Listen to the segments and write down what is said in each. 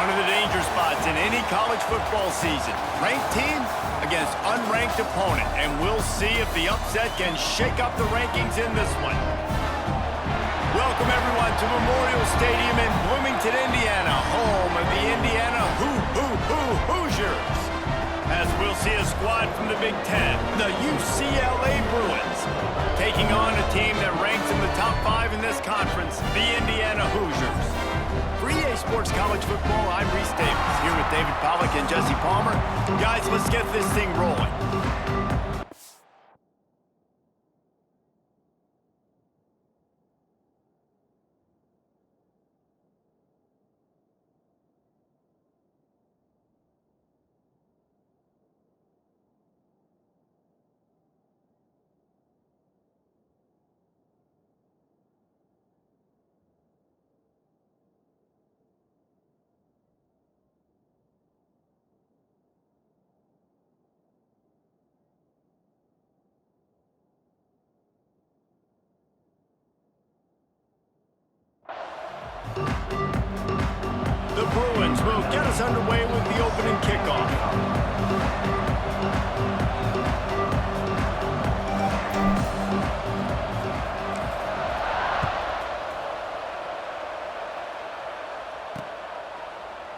One of the danger spots in any college football season. Ranked team against unranked opponent. And we'll see if the upset can shake up the rankings in this one. Welcome, everyone, to Memorial Stadium in Bloomington, Indiana, home of the Indiana Hoosiers. As we'll see a squad from the Big Ten, the UCLA Bruins, taking on a team that ranks in the top 5 in this conference, the Indiana Hoosiers. For EA Sports College Football, I'm Reese Davis, here with David Pollack and Jesse Palmer. Guys, let's get this thing rolling. The Bruins will get us underway with the opening kickoff.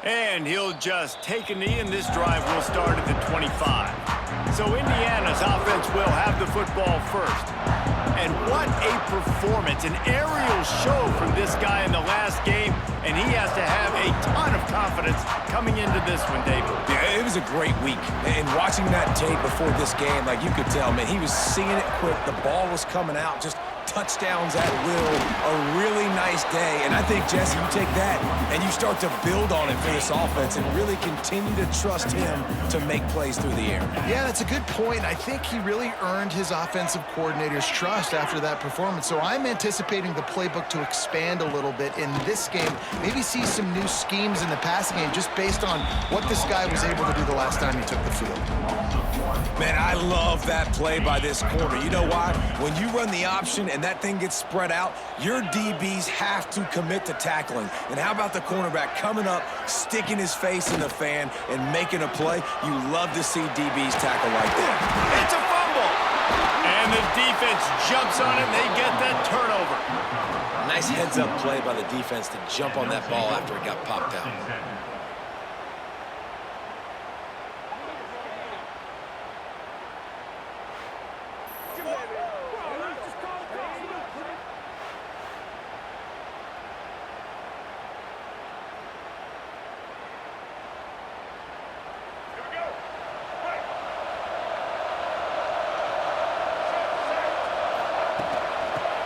And he'll just take a knee, and this drive will start at the 25. So Indiana's offense will have the football first. And what a performance, an aerial show from this guy in the last game, and he has to have a ton of confidence coming into this one, David. Yeah, it was a great week. And watching that tape before this game, like you could tell, man, he was seeing it quick. The ball was coming out, just touchdowns at will. A really nice day. And I think, Jesse, you take that and you start to build on it for this offense and really continue to trust him to make plays through the air. Yeah, that's a good point. I think he really earned his offensive coordinator's trust after that performance. So I'm anticipating the playbook to expand a little bit in this game. Maybe see some new schemes in the passing game just based on what this guy was able to do the last time he took the field. Man, I love that play by this corner. You know why? When you run the option and that thing gets spread out, your DBs have to commit to tackling. And how about the cornerback coming up, sticking his face in the fan, and making a play? You love to see DBs tackle like that. It's a fumble! And the defense jumps on it, and they get that turnover. Nice heads-up play by the defense to jump on that ball after it got popped out.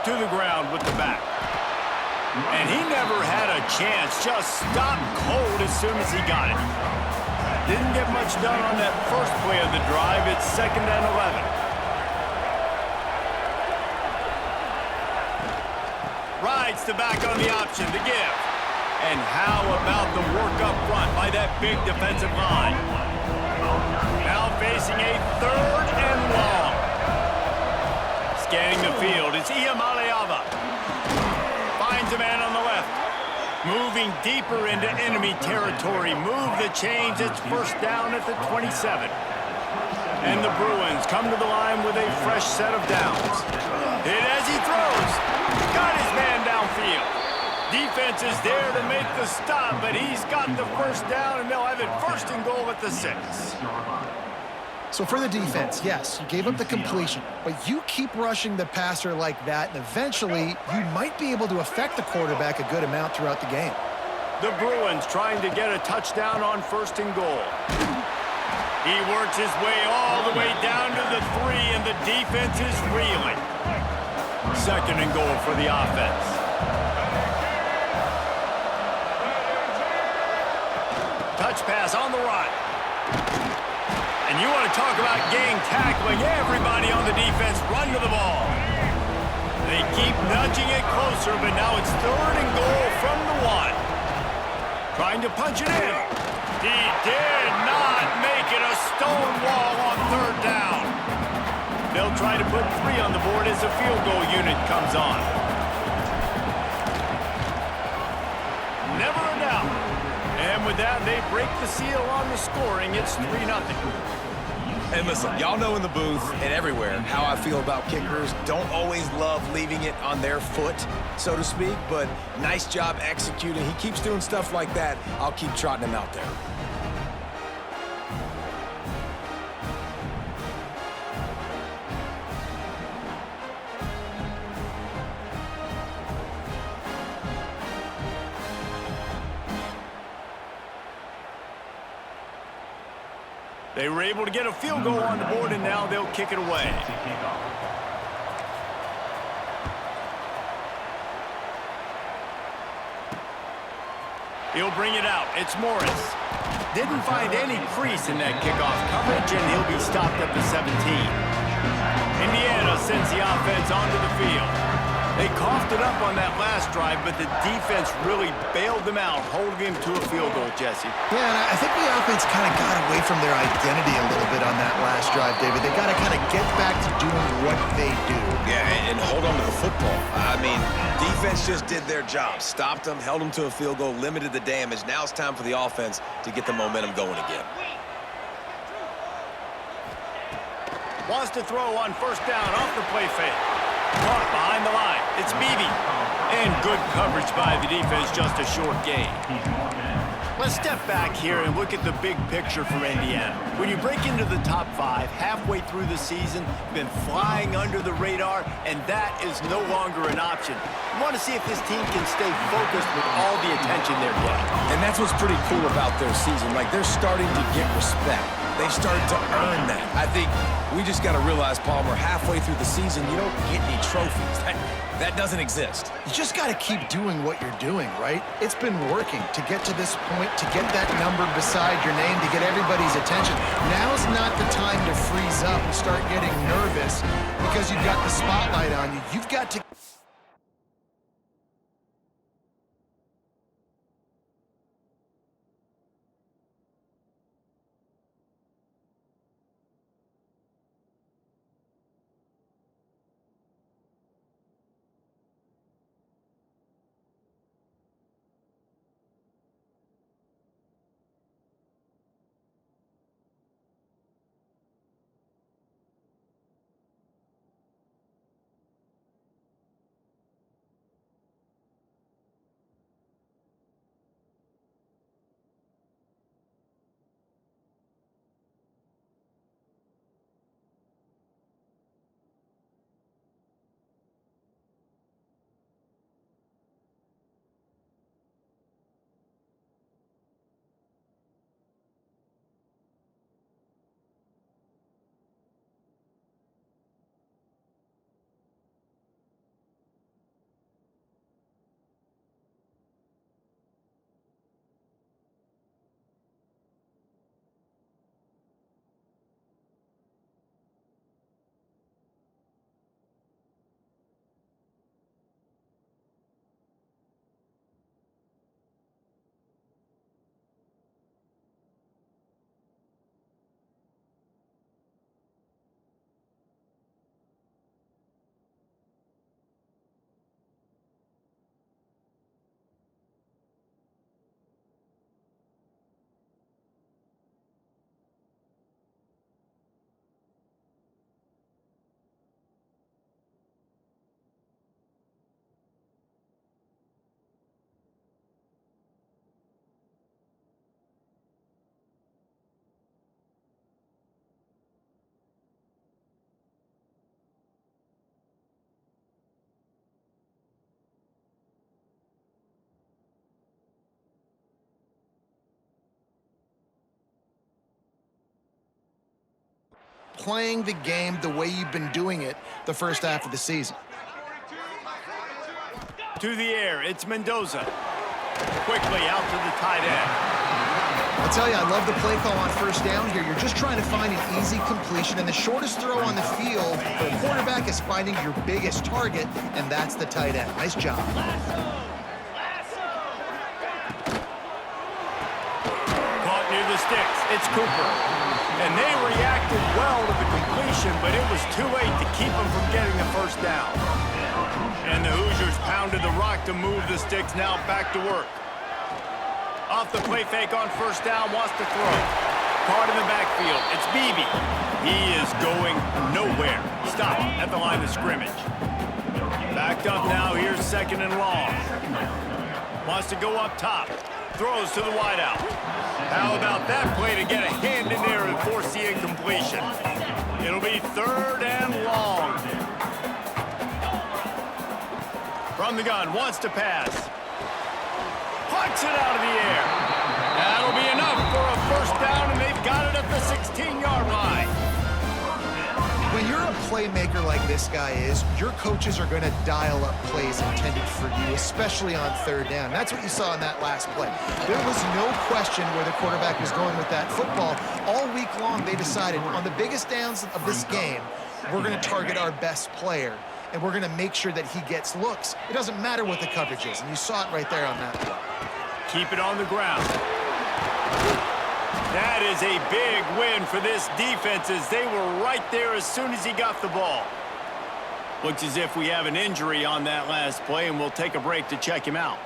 To the ground with the back. And he never had a chance. Just stopped cold as soon as he got it. Didn't get much done on that first play of the drive. It's 2nd and 11. Rides to back on the option to give. And how about the work up front by that big defensive line? Now facing a 3rd and long. Scanning the field, it's Iamaleava. Finds a man on the left. Moving deeper into enemy territory. Move the chains, it's 1st down at the 27. And the Bruins come to the line with a fresh set of downs. Hit as he throws. Got his man downfield. Defense is there to make the stop, but he's got the 1st down, and they'll have it 1st and goal at the 6. So for the defense, yes, you gave up the completion, but you keep rushing the passer like that, and eventually you might be able to affect the quarterback a good amount throughout the game. The Bruins trying to get a touchdown on 1st and goal. He works his way all the way down to the 3, and the defense is reeling. 2nd and goal for the offense. Touch pass on the right. And you want to talk about gang tackling. Everybody on the defense run to the ball. They keep nudging it closer, but now it's 3rd and goal from the 1. Trying to punch it in. He did not make it. A stone wall on 3rd down. They'll try to put 3 on the board as the field goal unit comes on. Never a doubt. And And with that, they break the seal on the scoring. It's 3-0. And listen, y'all know in the booth and everywhere how I feel about kickers. Don't always love leaving it on their foot, so to speak, but nice job executing. He keeps doing stuff like that. I'll keep trotting him out there. They were able to get a field goal on the board, and now they'll kick it away. He'll bring it out. It's Morris. Didn't find any crease in that kickoff coverage, and he'll be stopped at the 17. Indiana sends the offense onto the field. They coughed it up on that last drive, but the defense really bailed them out, holding him to a field goal, Jesse. Yeah, and I think the offense kind of got away from their identity a little bit on that last drive, David. They got to kind of get back to doing what they do. Yeah, and hold on to the football. I mean, defense just did their job. Stopped them, held them to a field goal, limited the damage. Now it's time for the offense to get the momentum going again. Wants to throw on first down off the play fake. Caught behind the line. It's Beebe. And good coverage by the defense, just a short gain. Let's step back here and look at the big picture for Indiana. When you break into the top 5 halfway through the season, you've been flying under the radar, and that is no longer an option. You want to see if this team can stay focused with all the attention they're getting. And that's what's pretty cool about their season. Like, they're starting to get respect. They've started to earn that. I think we just got to realize, Palmer, halfway through the season, you don't get any trophies. That doesn't exist. You just got to keep doing what you're doing, right? It's been working to get to this point, to get that number beside your name, to get everybody's attention. Now's not the time to freeze up and start getting nervous because you've got the spotlight on you. You've got to... playing the game the way you've been doing it the first half of the season. To the air, it's Mendoza. Quickly out to the tight end. I'll tell you, I love the play call on first down here. You're just trying to find an easy completion, and the shortest throw on the field for a quarterback is finding your biggest target, and that's the tight end. Nice job. Caught near the sticks. It's Cooper. And they reacted well to the completion, but it was too late to keep them from getting the first down. And the Hoosiers pounded the rock to move the sticks, now back to work. Off the play fake on first down, wants to throw. Caught in the backfield. It's Beebe. He is going nowhere. Stop at the line of scrimmage. Backed up now. Here's second and long. Wants to go up top. Throws to the wideout. How about that play to get a hand in there and force the incompletion? It'll be third and long. From the gun, wants to pass. Puts it out of the air. That'll be enough for a first down, and they've got it at the 16-yard line. When you're a playmaker like this guy is, your coaches are going to dial up plays intended for you, especially on third down. That's what you saw in that last play. There was no question where the quarterback was going with that football. All week long, they decided on the biggest downs of this game, we're going to target our best player, and we're going to make sure that he gets looks. It doesn't matter what the coverage is, and you saw it right there on that play. Keep it on the ground. That is a big win for this defense as they were right there as soon as he got the ball. Looks as if we have an injury on that last play, and we'll take a break to check him out.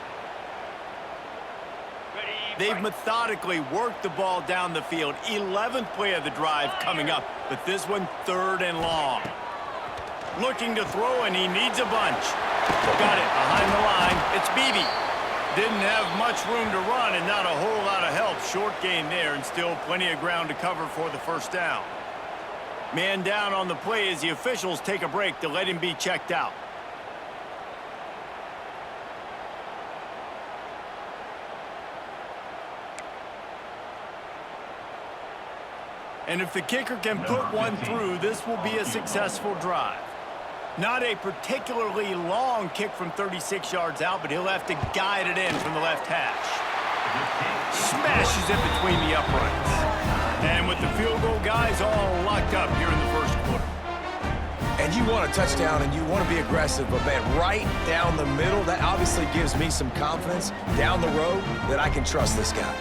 They've methodically worked the ball down the field. 11th play of the drive coming up, but this one third and long. Looking to throw, and he needs a bunch. Got it behind the line. It's Beebe. Didn't have much room to run and not a whole lot of help. Short gain there and still plenty of ground to cover for the first down. Man down on the play as the officials take a break to let him be checked out. And if the kicker can put one through, this will be a successful drive. Not a particularly long kick from 36 yards out, but he'll have to guide it in from the left hash. Smashes it between the uprights. And with the field goal guys all locked up here in the first quarter. And you want a touchdown and you want to be aggressive, but man, right down the middle, that obviously gives me some confidence down the road that I can trust this guy.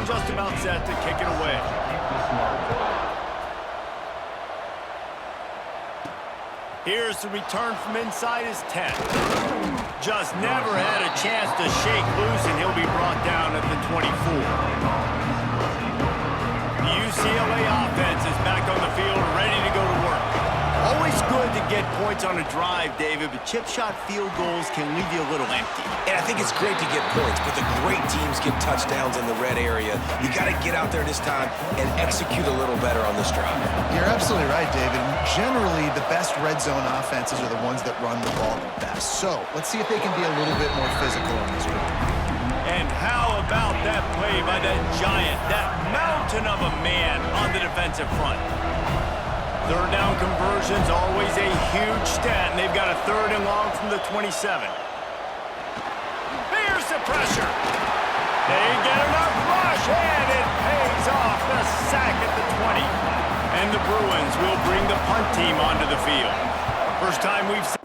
Just about set to kick it away. Here's the return from inside his 10. Just never had a chance to shake loose, and he'll be brought down at the 24. The UCLA offense is back on the field, ready to go to work. Always good to get points on a drive, David, but chip shot field goals can leave you a little empty. And I think it's great to get points, but the great teams get touchdowns in the red area. You got to get out there this time and execute a little better on this drive. You're absolutely right, David. Generally, the best red zone offenses are the ones that run the ball the best. So let's see if they can be a little bit more physical on this one. And how about that play by that giant, that mountain of a man on the defensive front? Third down conversions, always a huge stat, and they've got a third and long from the 27. There's the pressure. They get enough rush, and it pays off. The sack at the 20. And the Bruins will bring the punt team onto the field. First time we've seen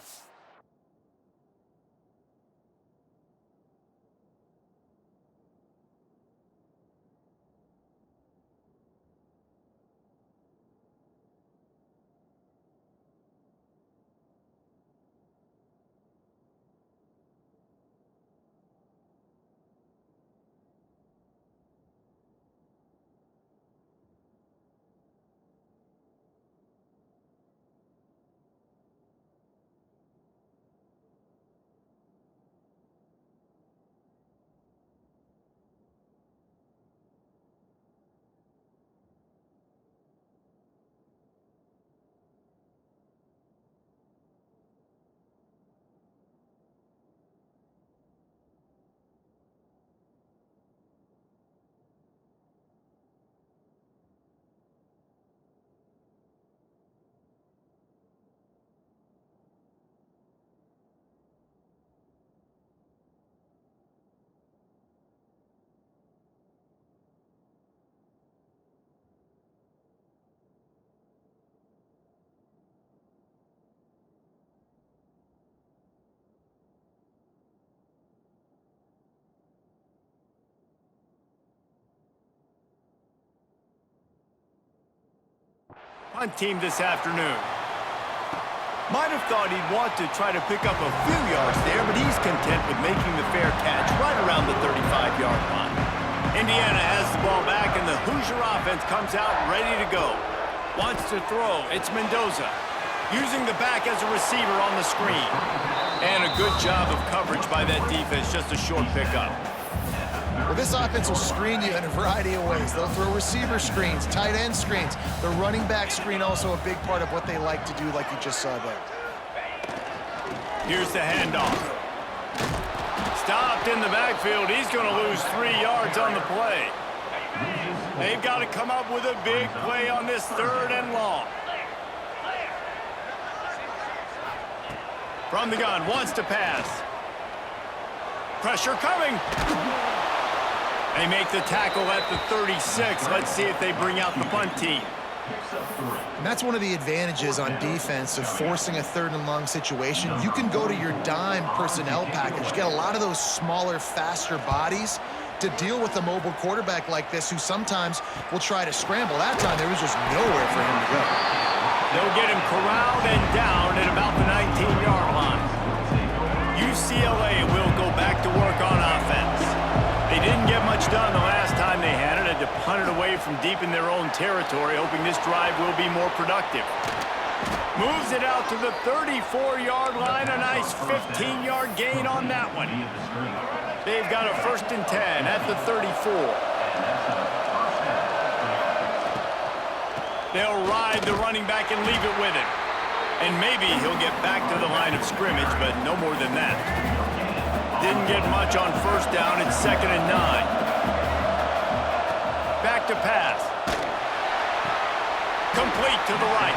punt team this afternoon. Might have thought he'd want to try to pick up a few yards there, but he's content with making the fair catch right around the 35-yard line. Indiana has the ball back, and the Hoosier offense comes out ready to go. Wants to throw. It's Mendoza. Using the back as a receiver on the screen. And a good job of coverage by that defense, just a short pickup. Well, this offense will screen you in a variety of ways. They'll throw receiver screens, tight end screens. The running back screen also a big part of what they like to do, like you just saw there. Here's the handoff. Stopped in the backfield. He's going to lose 3 yards on the play. They've got to come up with a big play on this 3rd and long. From the gun, wants to pass. Pressure coming. They make the tackle at the 36. Let's see if they bring out the punt team. And that's one of the advantages on defense of forcing a 3rd and long situation. You can go to your dime personnel package. Get a lot of those smaller, faster bodies to deal with a mobile quarterback like this who sometimes will try to scramble. That time, there was just nowhere for him to go. They'll get him corralled and down at about the 19-yard line. UCLA will go back to work on offense. They didn't get much done the last time they had it. Had to punt it away from deep in their own territory, hoping this drive will be more productive. Moves it out to the 34-yard line. A nice 15-yard gain on that one. They've got a 1st and 10 at the 34. They'll ride the running back and leave it with him. And maybe he'll get back to the line of scrimmage, but no more than that. Didn't get much on 1st down. It's 2nd and 9. Back to pass. Complete to the right.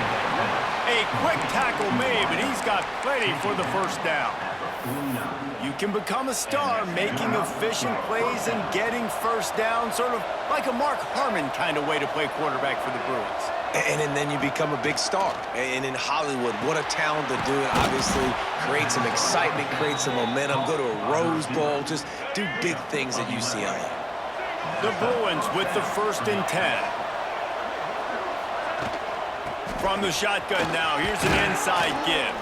A quick tackle made, but he's got plenty for the 1st down. You can become a star making efficient plays and getting 1st down, sort of like a Mark Harmon kind of way to play quarterback for the Bruins. And then you become a big star. And in Hollywood, what a talent to do it. Obviously, create some excitement, create some momentum, go to a Rose Bowl, just do big things at UCLA. The Bruins with the 1st and 10. From the shotgun now, here's an inside give.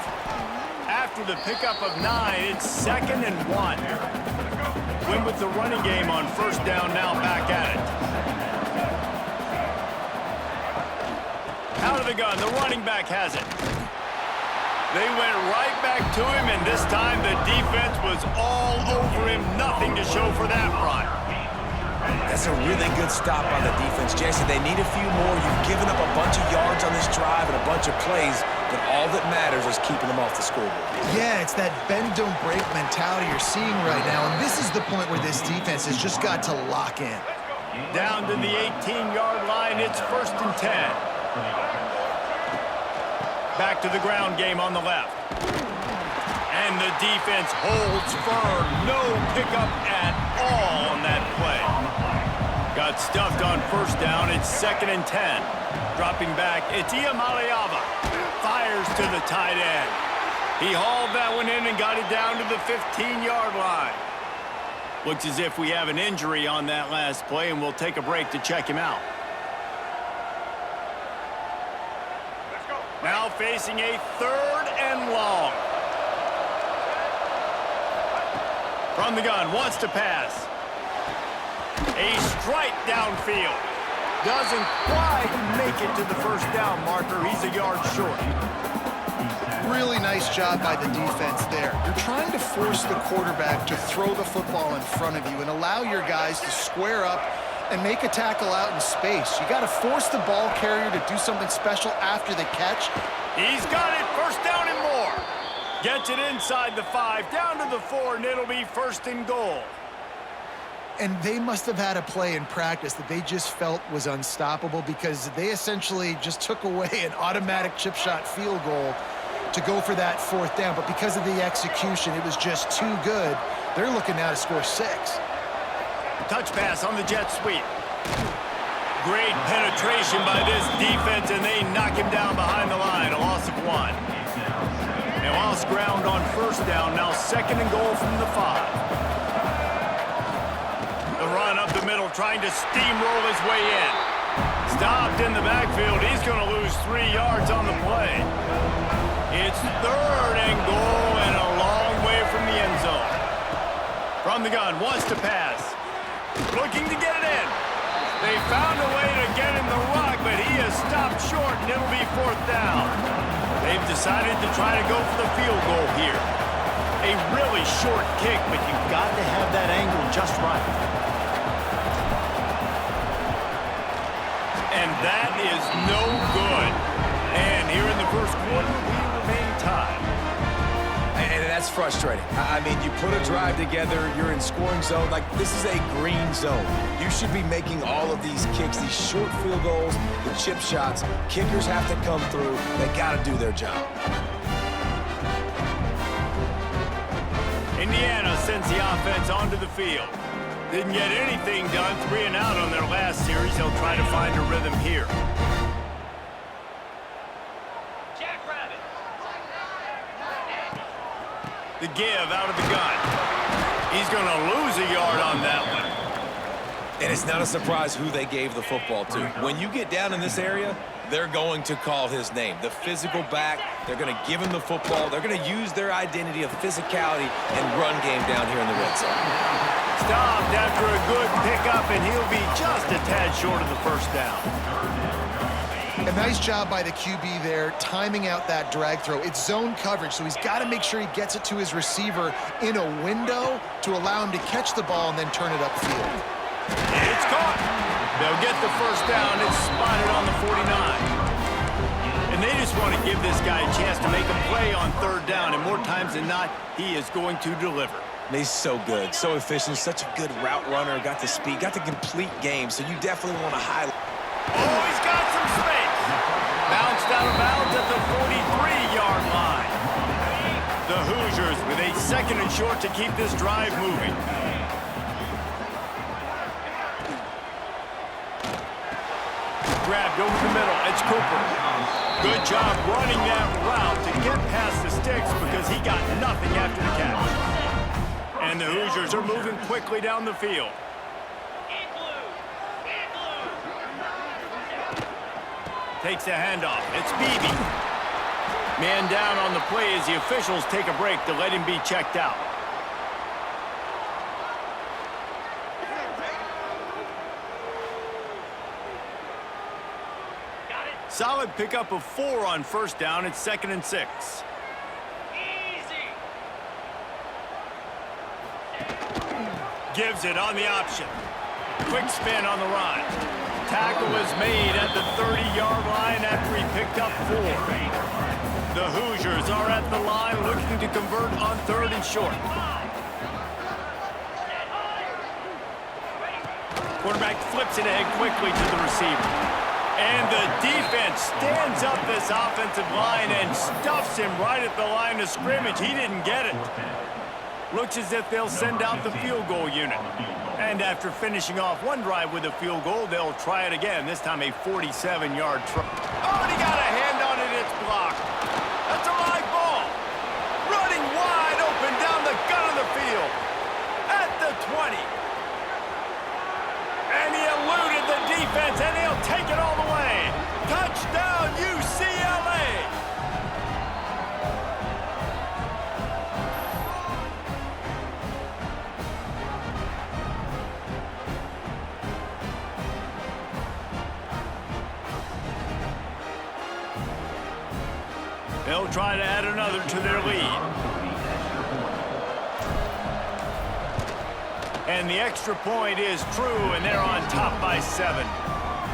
After the pickup of 9, it's 2nd and 1. Win with the running game on 1st down, now back at it. Out of the gun, the running back has it. They went right back to him, and this time the defense was all over him. Nothing to show for that run. That's a really good stop by the defense, Jesse. They need a few more. You've given up a bunch of yards on this drive and a bunch of plays, but all that matters is keeping them off the scoreboard. Yeah, it's that bend, don't break mentality you're seeing right now, and this is the point where this defense has just got to lock in. Down to the 18-yard line, it's 1st and 10. Back to the ground game on the left. And the defense holds firm. No pickup at all on that play. Got stuffed on 1st down. It's 2nd and 10. Dropping back, it's Iamaleava. Fires to the tight end. He hauled that one in and got it down to the 15-yard line. Looks as if we have an injury on that last play, and we'll take a break to check him out. Now facing a 3rd and long. From the gun, wants to pass. A strike downfield. Doesn't quite make it to the 1st down marker. He's a yard short. Really nice job by the defense there. You're trying to force the quarterback to throw the football in front of you and allow your guys to square up and make a tackle out in space. You got to force the ball carrier to do something special after the catch. He's got it, 1st down and more. Gets it inside the 5, down to the 4, and it'll be 1st and goal. And they must have had a play in practice that they just felt was unstoppable because they essentially just took away an automatic chip shot field goal to go for that 4th down. But because of the execution, it was just too good. They're looking now to score 6. Touch pass on the jet sweep. Great penetration by this defense, and they knock him down behind the line. A loss of 1. They lost ground on 1st down. Now 2nd and goal from the 5. The run up the middle, trying to steamroll his way in. Stopped in the backfield. He's going to lose 3 yards on the play. It's 3rd and goal and a long way from the end zone. From the gun, wants to pass. Looking to get it in. They found a way to get him the rock, but he has stopped short, and it'll be 4th down. They've decided to try to go for the field goal here. A really short kick, but you've got to have that angle just right. And that is no good. And here in the first quarter, we remain tied. And that's frustrating. I mean, you put a drive together, you're in scoring zone. Like, this is a green zone. You should be making all of these kicks, these short field goals, the chip shots. Kickers have to come through. They got to do their job. Indiana sends the offense onto the field. Didn't get anything done, 3 and out on their last series. They'll try to find a rhythm here. The give out of the gun. He's going to lose a yard on that one. And it's not a surprise who they gave the football to. When you get down in this area, they're going to call his name. The physical back, they're going to give him the football. They're going to use their identity of physicality and run game down here in the red zone. Stopped after a good pickup, and he'll be just a tad short of the 1st down. A nice job by the QB there, timing out that drag throw. It's zone coverage, so he's got to make sure he gets it to his receiver in a window to allow him to catch the ball and then turn it upfield. It's caught. They'll get the 1st down. It's spotted on the 49. And they just want to give this guy a chance to make a play on 3rd down, and more times than not, he is going to deliver. He's so good, so efficient, such a good route runner, got the speed, got the complete game, so you definitely want to highlight. Oh, he's got some space. Bounced out of bounds at the 43-yard line. The Hoosiers with a 2nd and short to keep this drive moving. Grabbed over the middle. It's Cooper. Good job running that route to get past the sticks because he got nothing after the catch. And the Hoosiers are moving quickly down the field. Takes the handoff. It's Beebe. Man down on the play as the officials take a break to let him be checked out. Solid pickup of 4 on 1st down. It's 2nd and 6. Gives it on the option. Quick spin on the run. Tackle is made at the 30-yard line after he picked up 4. The Hoosiers are at the line looking to convert on 3rd and short. Quarterback flips it ahead quickly to the receiver. And the defense stands up this offensive line and stuffs him right at the line of scrimmage. He didn't get it. Looks as if they'll send out the field goal unit. And after finishing off one drive with a field goal, they'll try it again, this time a 47-yard try. Oh, and he got a hand on it. It's blocked. That's a live ball. Running wide open down the gun of the field. At the 20. And he eluded the defense, and he'll take it all the way. Touchdown, UCLA. They'll try to add another to their lead. And the extra point is true, and they're on top by 7.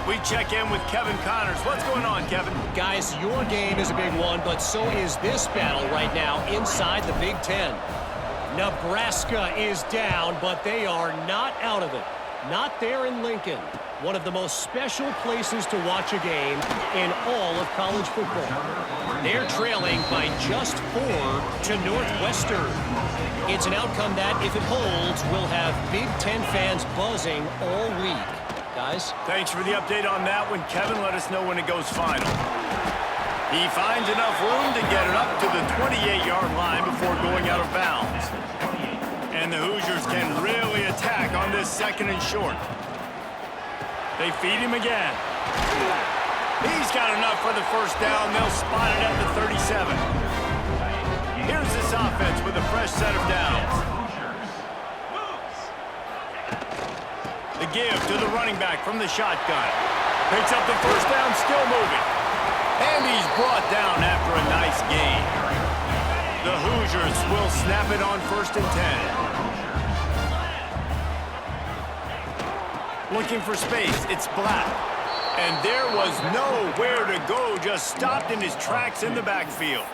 We check in with Kevin Connors. What's going on, Kevin? Guys, your game is a big one, but so is this battle right now inside the Big Ten. Nebraska is down, but they are not out of it. Not there in Lincoln, one of the most special places to watch a game in all of college football. They're trailing by just 4 to Northwestern. It's an outcome that, if it holds, will have Big Ten fans buzzing all week. Guys? Thanks for the update on that one, Kevin. Let us know when it goes final. He finds enough room to get it up to the 28-yard line before going out of bounds. And the Hoosiers can really attack on this 2nd and short. They feed him again. He's got enough for the first down. They'll spot it at the 37. Here's this offense with a fresh set of downs. The give to the running back from the shotgun. Picks up the first down, still moving. And he's brought down after a nice gain. The Hoosiers will snap it on 1st and 10. Looking for space, it's Black. And there was nowhere to go, just stopped in his tracks in the backfield.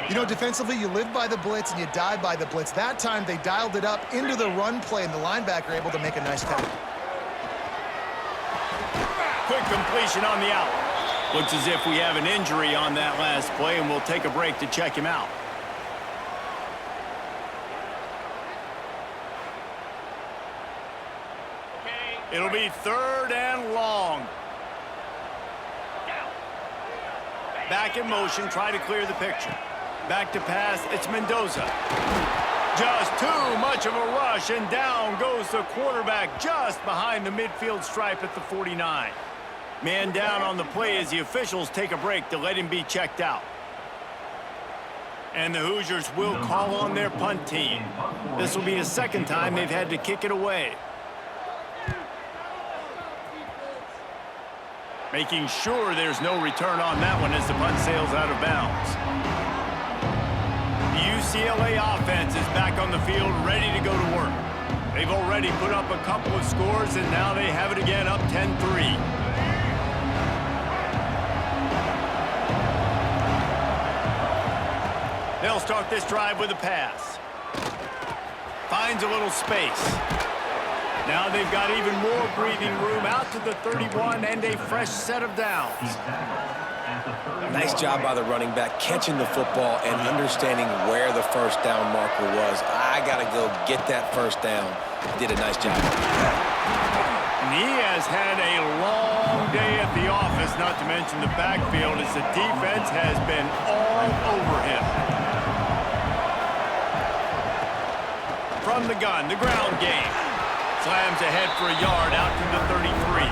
You know, defensively, you live by the blitz and you die by the blitz. That time, they dialed it up into the run play, and the linebacker able to make a nice tackle. Quick completion on the out. Looks as if we have an injury on that last play, and we'll take a break to check him out. It'll be 3rd and long. Back in motion, try to clear the picture. Back to pass, it's Mendoza. Just too much of a rush, and down goes the quarterback just behind the midfield stripe at the 49. Man down on the play as the officials take a break to let him be checked out. And the Hoosiers will call on their punt team. This will be the second time they've had to kick it away. Making sure there's no return on that one as the punt sails out of bounds. The UCLA offense is back on the field, ready to go to work. They've already put up a couple of scores, and now they have it again, up 10-3. They'll start this drive with a pass. Finds a little space. Now they've got even more breathing room out to the 31 and a fresh set of downs. Nice job by the running back, catching the football and understanding where the first down marker was. I got to go get that first down. He did a nice job. And he has had a long day at the office, not to mention the backfield, as the defense has been all over him. From the gun, the ground game. Slams ahead for a yard out to the 33.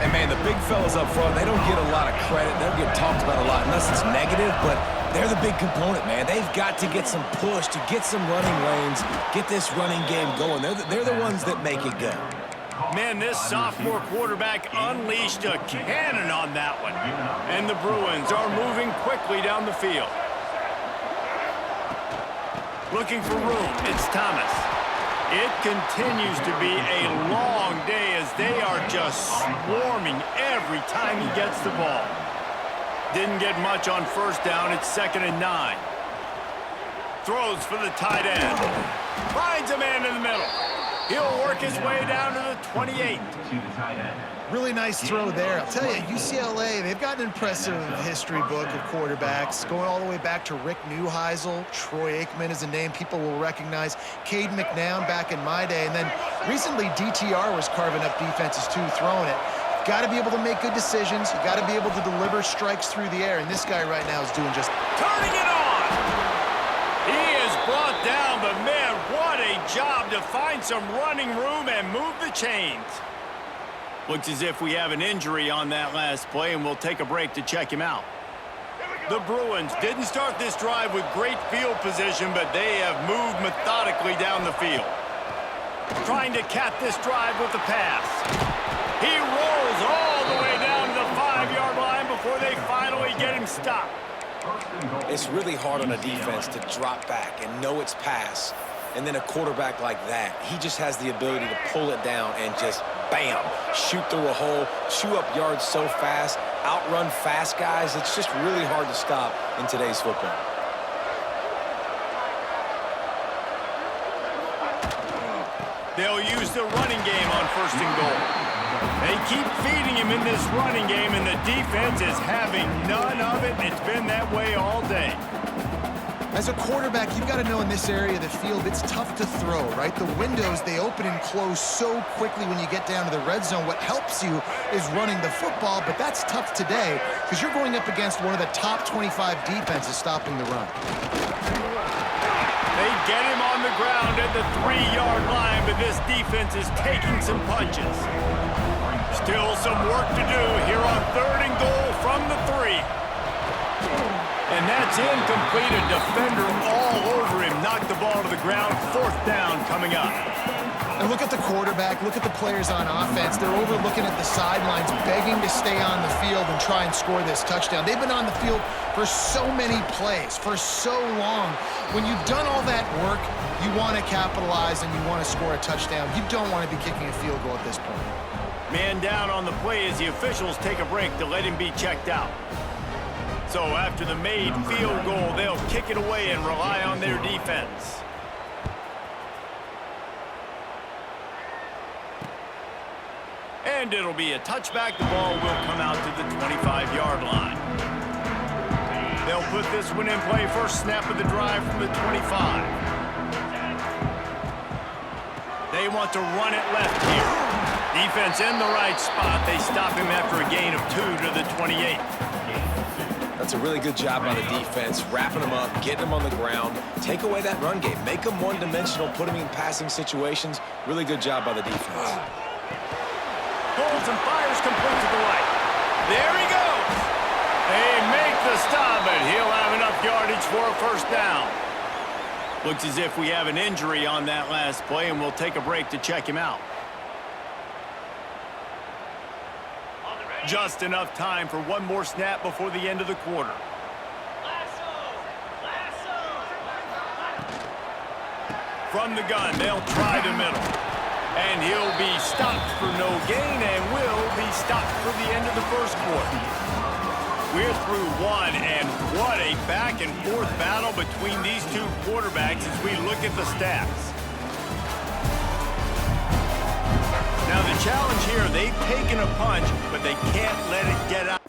And, man, the big fellas up front, they don't get a lot of credit. They don't get talked about a lot unless it's negative, but they're the big component, man. They've got to get some push, to get some running lanes, get this running game going. They're the ones that make it go. Man, this sophomore quarterback unleashed a cannon on that one. And the Bruins are moving quickly down the field. Looking for room, it's Thomas. It continues to be a long day as they are just swarming every time he gets the ball. Didn't get much on first down. It's 2nd and 9. Throws for the tight end. Finds a man in the middle. He'll work his way down to the 28. Really nice throw there. I'll tell you, UCLA, they've got an impressive history book of quarterbacks, going all the way back to Rick Neuheisel. Troy Aikman is a name people will recognize. Cade McNown back in my day. And then recently, DTR was carving up defenses too, throwing it. Got to be able to make good decisions. You got to be able to deliver strikes through the air. And this guy right now is doing just... Turning it on! He is brought down, but man, what a job to find some running room and move the chains. Looks as if we have an injury on that last play, and we'll take a break to check him out. The Bruins didn't start this drive with great field position, but they have moved methodically down the field. Trying to cap this drive with the pass. He rolls all the way down to the 5-yard line before they finally get him stopped. It's really hard on a defense to drop back and know it's pass. And then a quarterback like that, he just has the ability to pull it down and just, bam, shoot through a hole, chew up yards so fast, outrun fast guys. It's just really hard to stop in today's football. They'll use the running game on 1st and goal. They keep feeding him in this running game, and the defense is having none of it. It's been that way all day. As a quarterback, you've got to know in this area of the field, it's tough to throw, right? The windows, they open and close so quickly when you get down to the red zone. What helps you is running the football, but that's tough today because you're going up against one of the top 25 defenses stopping the run. They get him on the ground at the 3-yard line, but this defense is taking some punches. Still some work to do here on 3rd and goal from the 3. And that's incomplete. A defender all over him. Knocked the ball to the ground. 4th down coming up. And look at the quarterback. Look at the players on offense. They're overlooking at the sidelines, begging to stay on the field and try and score this touchdown. They've been on the field for so many plays, for so long. When you've done all that work, you want to capitalize and you want to score a touchdown. You don't want to be kicking a field goal at this point. Man down on the play as the officials take a break to let him be checked out. So after the made field goal, they'll kick it away and rely on their defense. And it'll be a touchback. The ball will come out to the 25-yard line. They'll put this one in play. First snap of the drive from the 25. They want to run it left here. Defense in the right spot. They stop him after a gain of 2 to the 28. That's a really good job by the defense, wrapping them up, getting them on the ground, take away that run game, make them one-dimensional, put them in passing situations. Really good job by the defense. Holds and fires complete to the right. There he goes. They make the stop, but he'll have enough yardage for a 1st down. Looks as if we have an injury on that last play, and we'll take a break to check him out. Just enough time for one more snap before the end of the quarter. From the gun, they'll try the middle. And he'll be stopped for no gain and will be stopped for the end of the 1st quarter. We're through one, and what a back-and-forth battle between these two quarterbacks as we look at the stats. Now the challenge here, they've taken a punch, but they can't let it get out.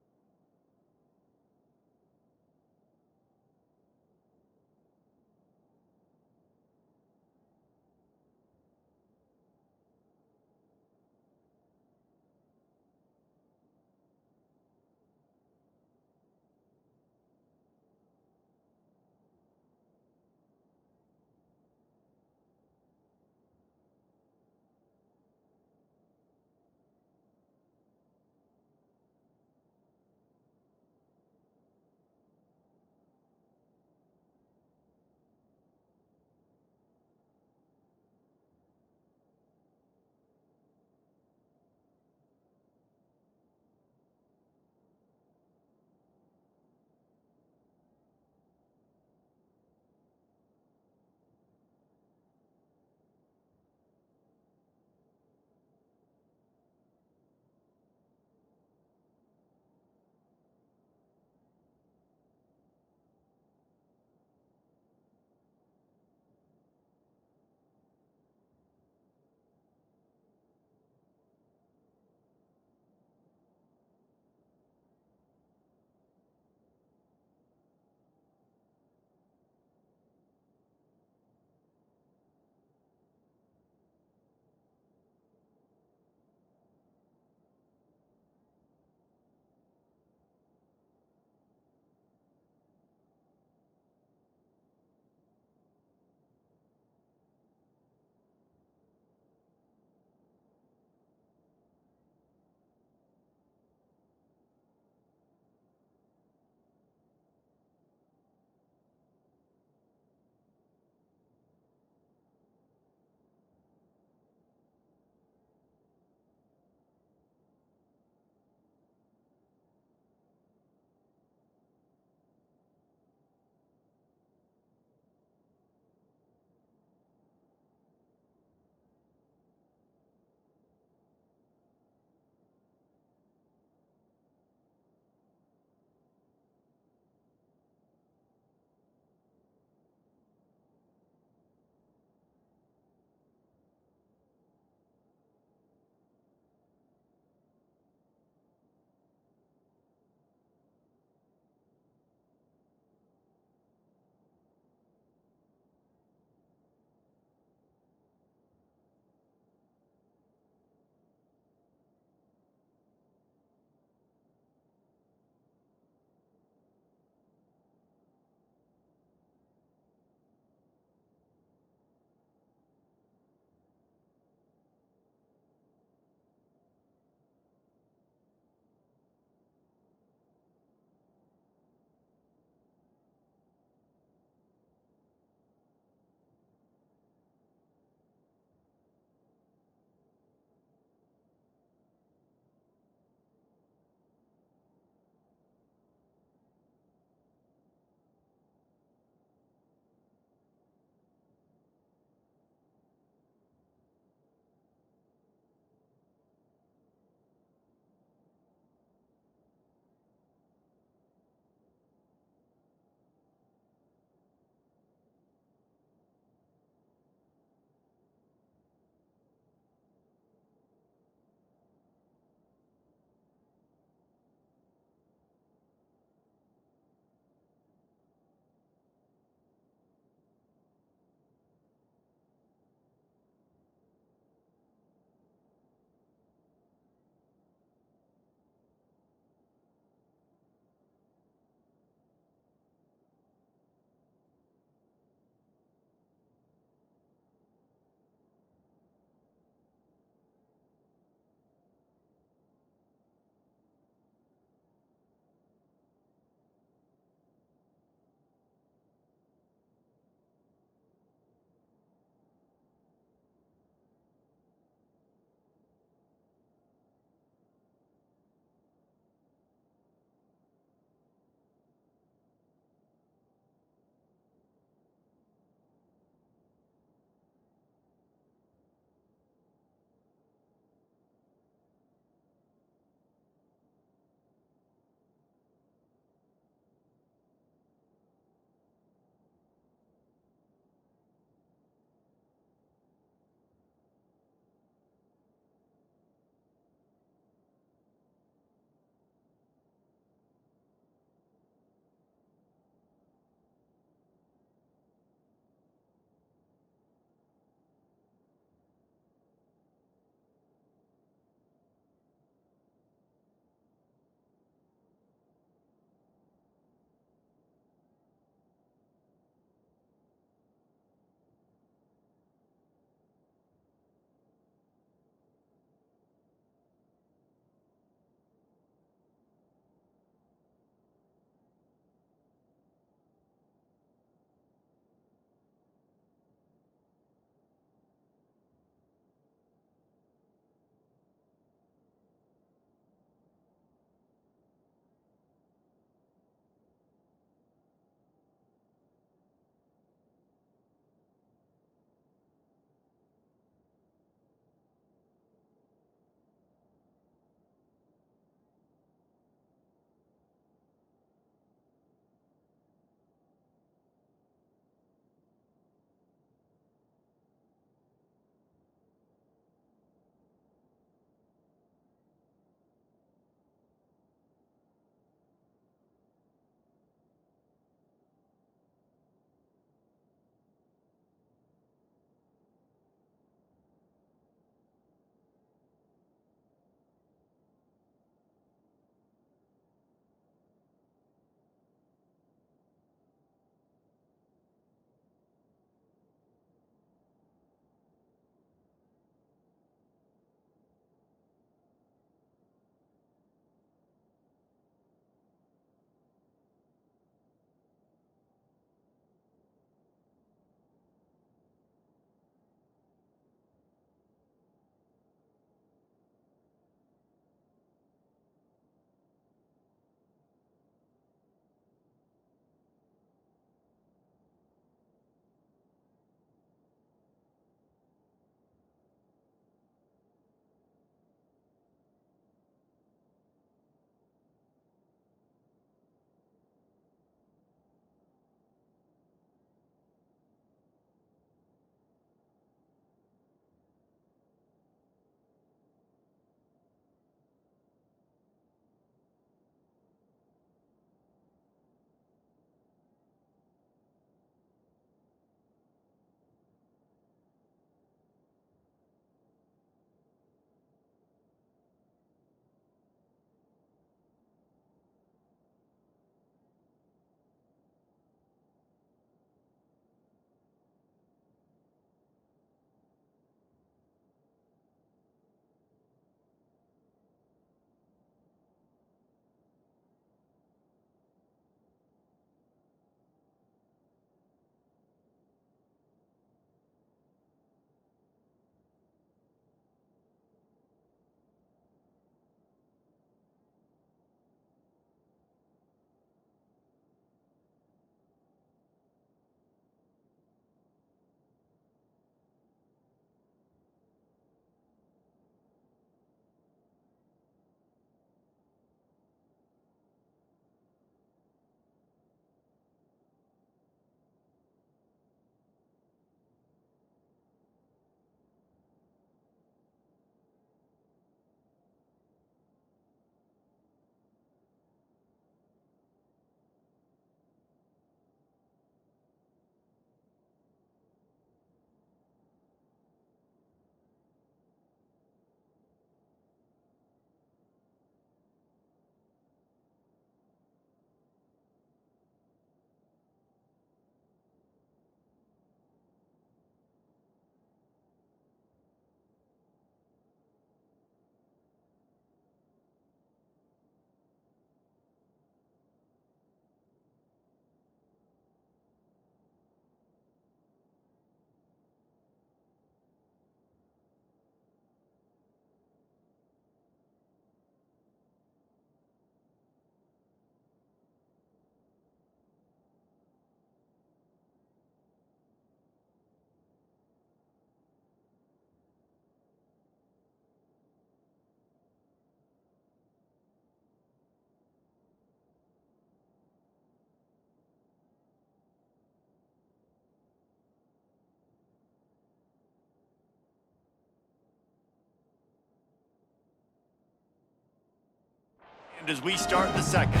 as we start the second.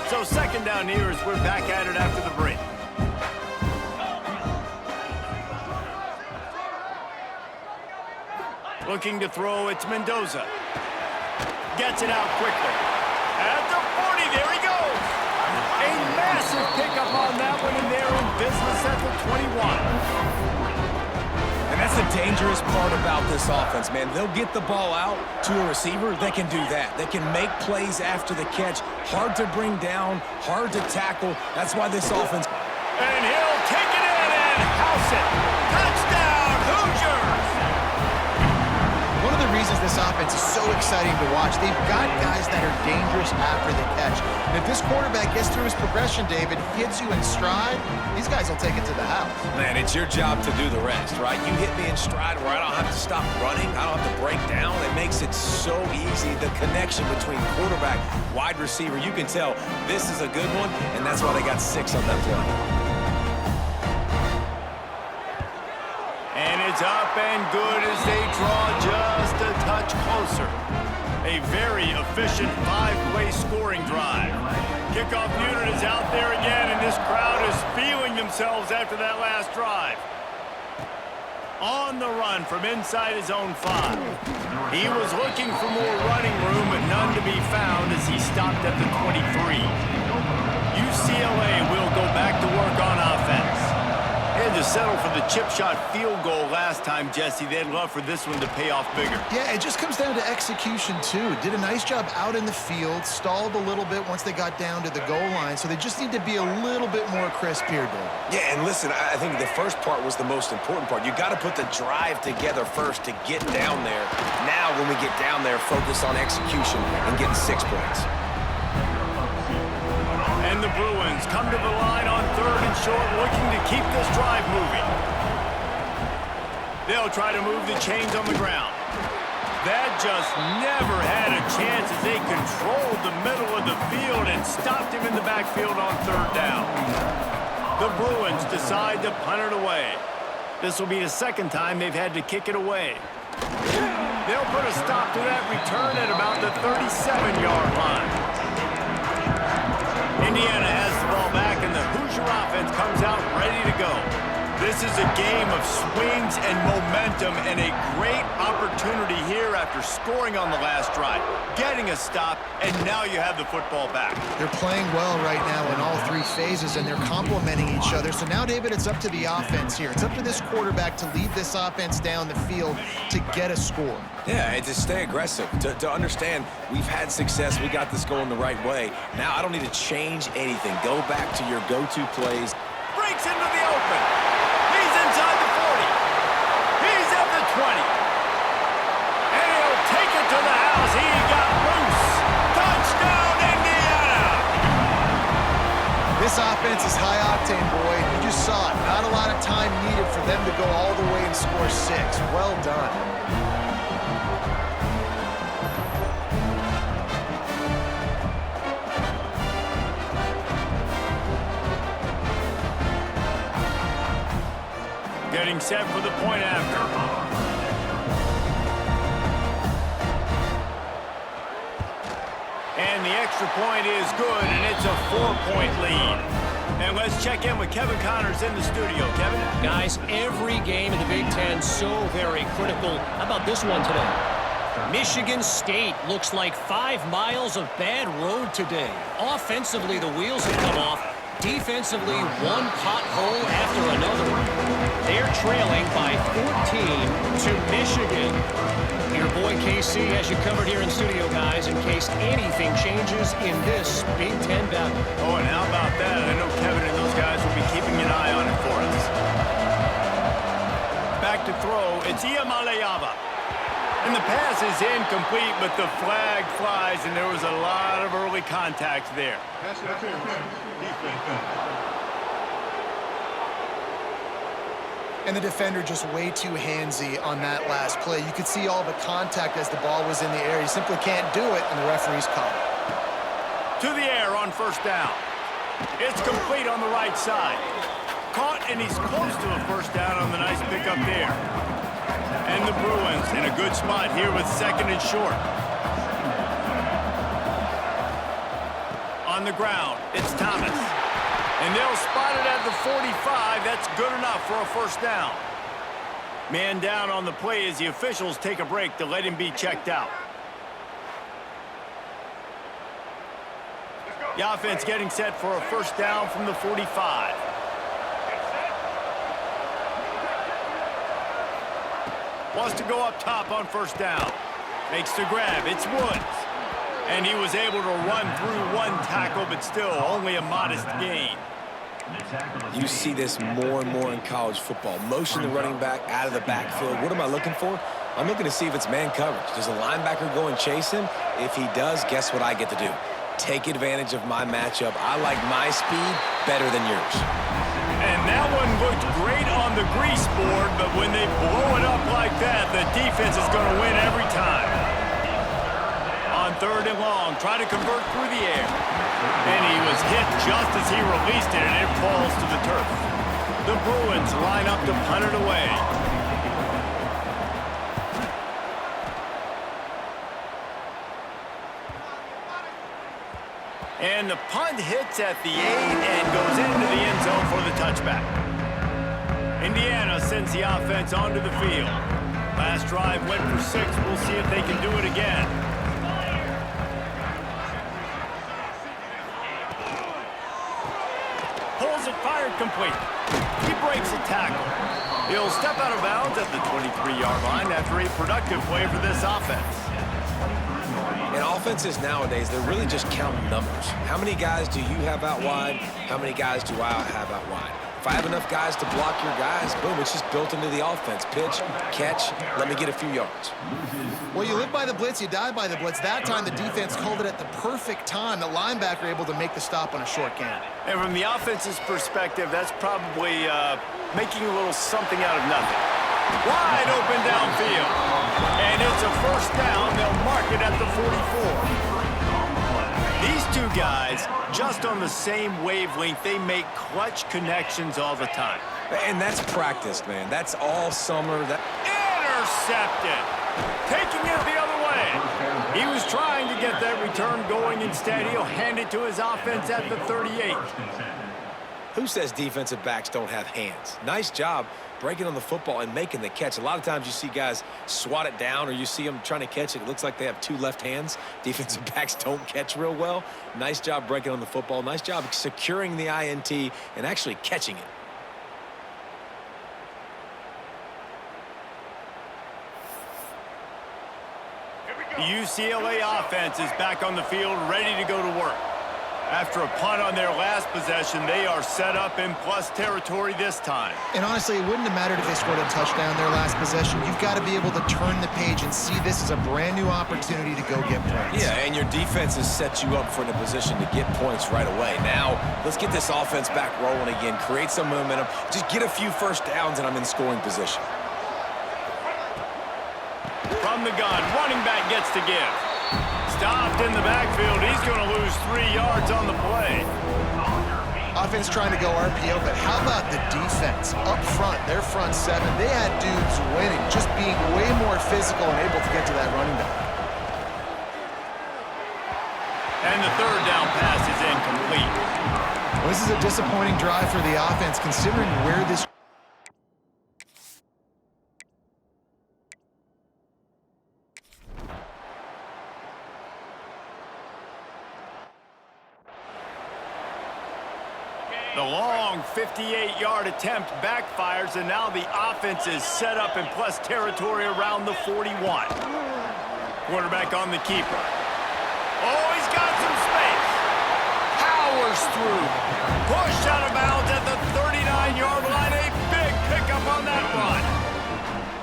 So second down here as we're back at it after the break. Looking to throw, it's Mendoza. Gets it out quickly. At the 40, there he goes. A massive pickup on that one, and they're in business at the 21. And that's the dangerous part about this offense, man. They'll get the ball out to a receiver. They can do that. They can make plays after the catch. Hard to bring down, hard to tackle. That's why this offense... And he'll take it in and house it. Touchdown, Hoosiers! One of the reasons this offense is so exciting to watch, they've got guys that are dangerous after the catch. And if this quarterback gets through his progression, David, hits you in stride, these guys will take it to the house. Man, it's your job to do the rest, right? You hit me in stride where I don't have to stop running. I don't have to break down. It makes it so easy. The connection between quarterback, wide receiver, you can tell this is a good one, and that's why they got 6 on that play. And it's up and good as they draw just a touch closer. A very efficient 5-play scoring drive. Kickoff unit is out there again, and this crowd is feeling themselves after that last drive. On the run from inside his own 5. He was looking for more running room, but none to be found as he stopped at the 23. UCLA will go back to work on offense. They had to settle for the chip shot field goal last time, Jesse. They'd love for this one to pay off bigger. Yeah, it just comes down to execution, too. Did a nice job out in the field, stalled a little bit once they got down to the goal line, so they just need to be a little bit more crisp here, Dave. Yeah, and listen, I think the first part was the most important part. You got to put the drive together first to get down there. Now, when we get down there, focus on execution and getting 6 points. And the Bruins come to the line on 3rd and short, looking to keep this drive moving. They'll try to move the chains on the ground. That just never had a chance as they controlled the middle of the field and stopped him in the backfield on 3rd down. The Bruins decide to punt it away. This will be the second time they've had to kick it away. They'll put a stop to that return at about the 37-yard line. Indiana has the ball back, and the Hoosier offense comes out ready to go. This is a game of swings and momentum, and a great opportunity here after scoring on the last drive, getting a stop, and now you have the football back. They're playing well right now in all 3 phases, and they're complementing each other. So now, David, it's up to the offense here. It's up to this quarterback to lead this offense down the field to get a score. Yeah, and to stay aggressive, to understand we've had success, we got this going the right way. Now I don't need to change anything. Go back to your go-to plays. Breaks into the open. He's inside the 40. He's at the 20. And he'll take it to the house. He got loose. Touchdown, Indiana! This offense is high octane, boy. You just saw it. Not a lot of time needed for them to go all the way and score 6. Well done. Getting set for the point after. And the extra point is good, and it's a 4-point lead. And let's check in with Kevin Connors in the studio. Kevin? Guys, every game in the Big Ten so very critical. How about this one today? Michigan State looks like 5 miles of bad road today. Offensively, the wheels have come off. Defensively, one pothole after another. They're trailing by 14 to Michigan. Your boy KC has you covered here in studio, guys, in case anything changes in this Big Ten battle. Oh, and how about that? I know Kevin and those guys will be keeping an eye on it for us. Back to throw, it's Iamaleava. And the pass is incomplete, but the flag flies, and there was a lot of early contact there. And the defender just way too handsy on that last play. You could see all the contact as the ball was in the air. You simply can't do it, and the referee's caught it. To the air on 1st down. It's complete on the right side. Caught, and he's close to a 1st down on the nice pickup there. And the Bruins in a good spot here with second and short. On the ground, it's Thomas. And they'll spot it at the 45. That's good enough for a first down. Man down on the play as the officials take a break to let him be checked out. The offense getting set for a first down from the 45. Wants to go up top on first down. Makes the grab. It's Woods. And he was able to run through one tackle, but still only a modest gain. You see this more and more in college football. Motion the running back out of the backfield. What am I looking for? I'm looking to see if it's man coverage. Does a linebacker go and chase him? If he does, guess what I get to do? Take advantage of my matchup. I like my speed better than yours. And that one looked great on the grease board, but when they blow it up like that, the defense is going to win every time. On third and long, try to convert through the air. And he was hit just as he released it, and it falls to the turf. The Bruins line up to punt it away. And the punt hits at the 8 and goes into the end zone for the touchback. Indiana sends the offense onto the field. Last drive went for 6. We'll see if they can do it again. Pulls it, fired complete. He breaks a tackle. He'll step out of bounds at the 23-yard line after a productive play for this offense. In offenses nowadays, they're really just counting numbers. How many guys do you have out wide? How many guys do I have out wide? If I have enough guys to block your guys, boom, it's just built into the offense. Pitch, catch, let me get a few yards. Well, you live by the blitz, you die by the blitz. That time, the defense called it at the perfect time. The linebacker able to make the stop on a short gain. And from the offense's perspective, that's probably making a little something out of nothing. Wide open downfield. And it's a first down. They'll mark it at the 44. These two guys, just on the same wavelength, they make clutch connections all the time. And that's practice, man. That's all summer. Intercepted. Taking it the other way. He was trying to get that return going. Instead, he'll hand it to his offense at the 38. Who says defensive backs don't have hands? Nice job breaking on the football and making the catch. A lot of times you see guys swat it down or you see them trying to catch it. It looks like they have two left hands. Defensive backs don't catch real well. Nice job breaking on the football. Nice job securing the INT and actually catching it. The UCLA offense is back on the field, ready to go to work. After a punt on their last possession, they are set up in plus territory this time. And honestly, it wouldn't have mattered if they scored a touchdown their last possession. You've got to be able to turn the page and see this as a brand new opportunity to go get points. Yeah, and your defense has set you up for a position to get points right away. Now, let's get this offense back rolling again, create some momentum, just get a few first downs, and I'm in scoring position. From the gun, running back gets to give. Stopped in the backfield. He's going to lose 3 yards on the play. Offense trying to go RPO, but how about the defense up front? Their front seven, they had dudes winning, just being way more physical and able to get to that running back. And the third down pass is incomplete. Well, this is a disappointing drive for the offense, considering where this The long 58-yard attempt backfires, and now the offense is set up in plus territory around the 41. Quarterback on the keeper. Oh, he's got some space. Powers through. Pushed out of bounds at the 39-yard line. A big pickup on that run.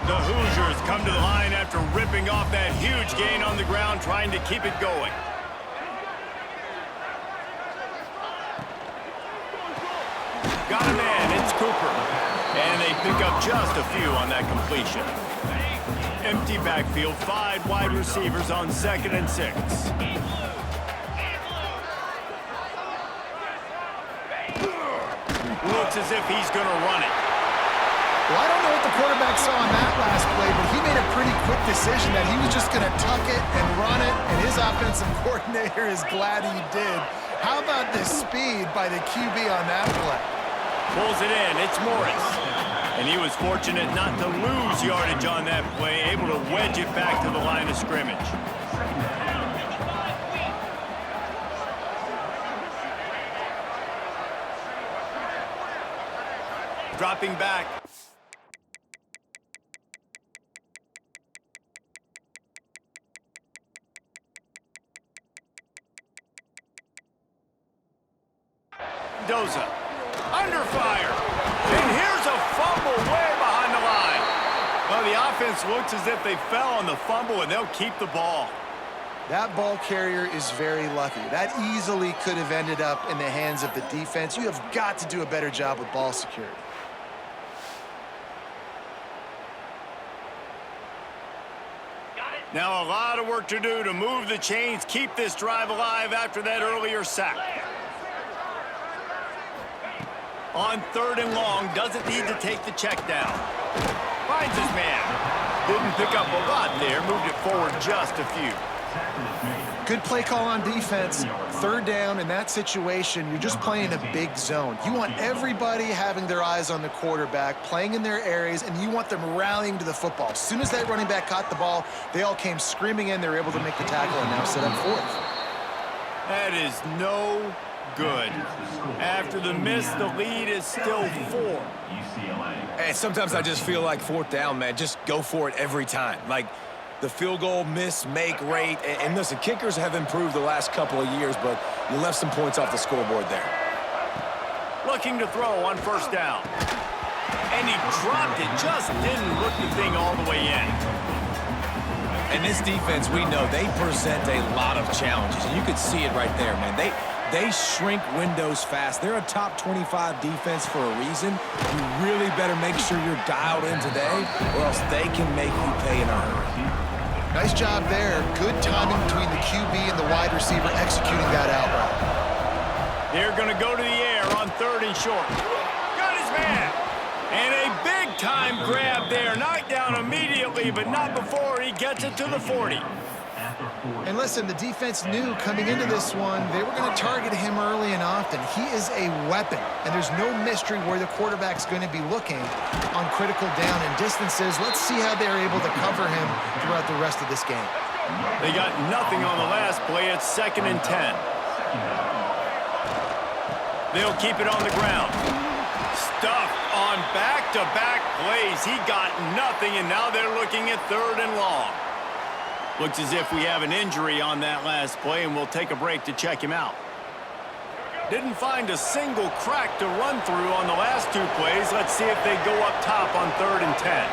The Hoosiers come to the line after ripping off that huge gain on the ground, trying to keep it going. Got a man, it's Cooper. And they pick up just a few on that completion. Empty backfield, 5 wide receivers on 2nd and 6. Looks as if he's going to run it. Well, I don't know what the quarterback saw on that last play, but he made a pretty quick decision that he was just going to tuck it and run it, and his offensive coordinator is glad he did. How about the speed by the QB on that play? Pulls it in. It's Morris. And he was fortunate not to lose yardage on that play, able to wedge it back to the line of scrimmage. Dropping back. Doza. Under fire. And here's a fumble way behind the line. Well, the offense looks as if they fell on the fumble, and they'll keep the ball. That ball carrier is very lucky. That easily could have ended up in the hands of the defense. You have got to do a better job with ball security. Now a lot of work to do to move the chains, keep this drive alive after that earlier sack. On 3rd and long, doesn't need to take the check down. Finds his man. Didn't pick up a lot there, moved it forward just a few. Good play call on defense. 3rd down in that situation, you're just playing a big zone. You want everybody having their eyes on the quarterback, playing in their areas, and you want them rallying to the football. As soon as that running back caught the ball, they all came screaming in. They were able to make the tackle and now set up 4th. That is no good. After the miss, the lead is still 4. UCLA. And sometimes I just feel like 4th down, man, just go for it every time. Like, the field goal miss, make rate. And listen, kickers have improved the last couple of years, but you left some points off the scoreboard there. Looking to throw on 1st down. And he dropped it, just didn't look the thing all the way in. And this defense, we know, they present a lot of challenges. And you could see it right there, man. They shrink windows fast. They're a top 25 defense for a reason. You really better make sure you're dialed in today, or else they can make you pay in a hurry. Nice job there. Good timing between the QB and the wide receiver executing that out route. They're going to go to the air on 3rd and short. Got his man. And a big-time grab there. Knocked down immediately, but not before he gets it to the 40. And listen, the defense knew coming into this one, they were going to target him early and often. He is a weapon, and there's no mystery where the quarterback's going to be looking on critical down and distances. Let's see how they're able to cover him throughout the rest of this game. They got nothing on the last play. It's 2nd and 10. They'll keep it on the ground. Stuffed on back-to-back plays. He got nothing, and now they're looking at 3rd and long. Looks as if we have an injury on that last play, and we'll take a break to check him out. Didn't find a single crack to run through on the last 2 plays. Let's see if they go up top on 3rd and 10.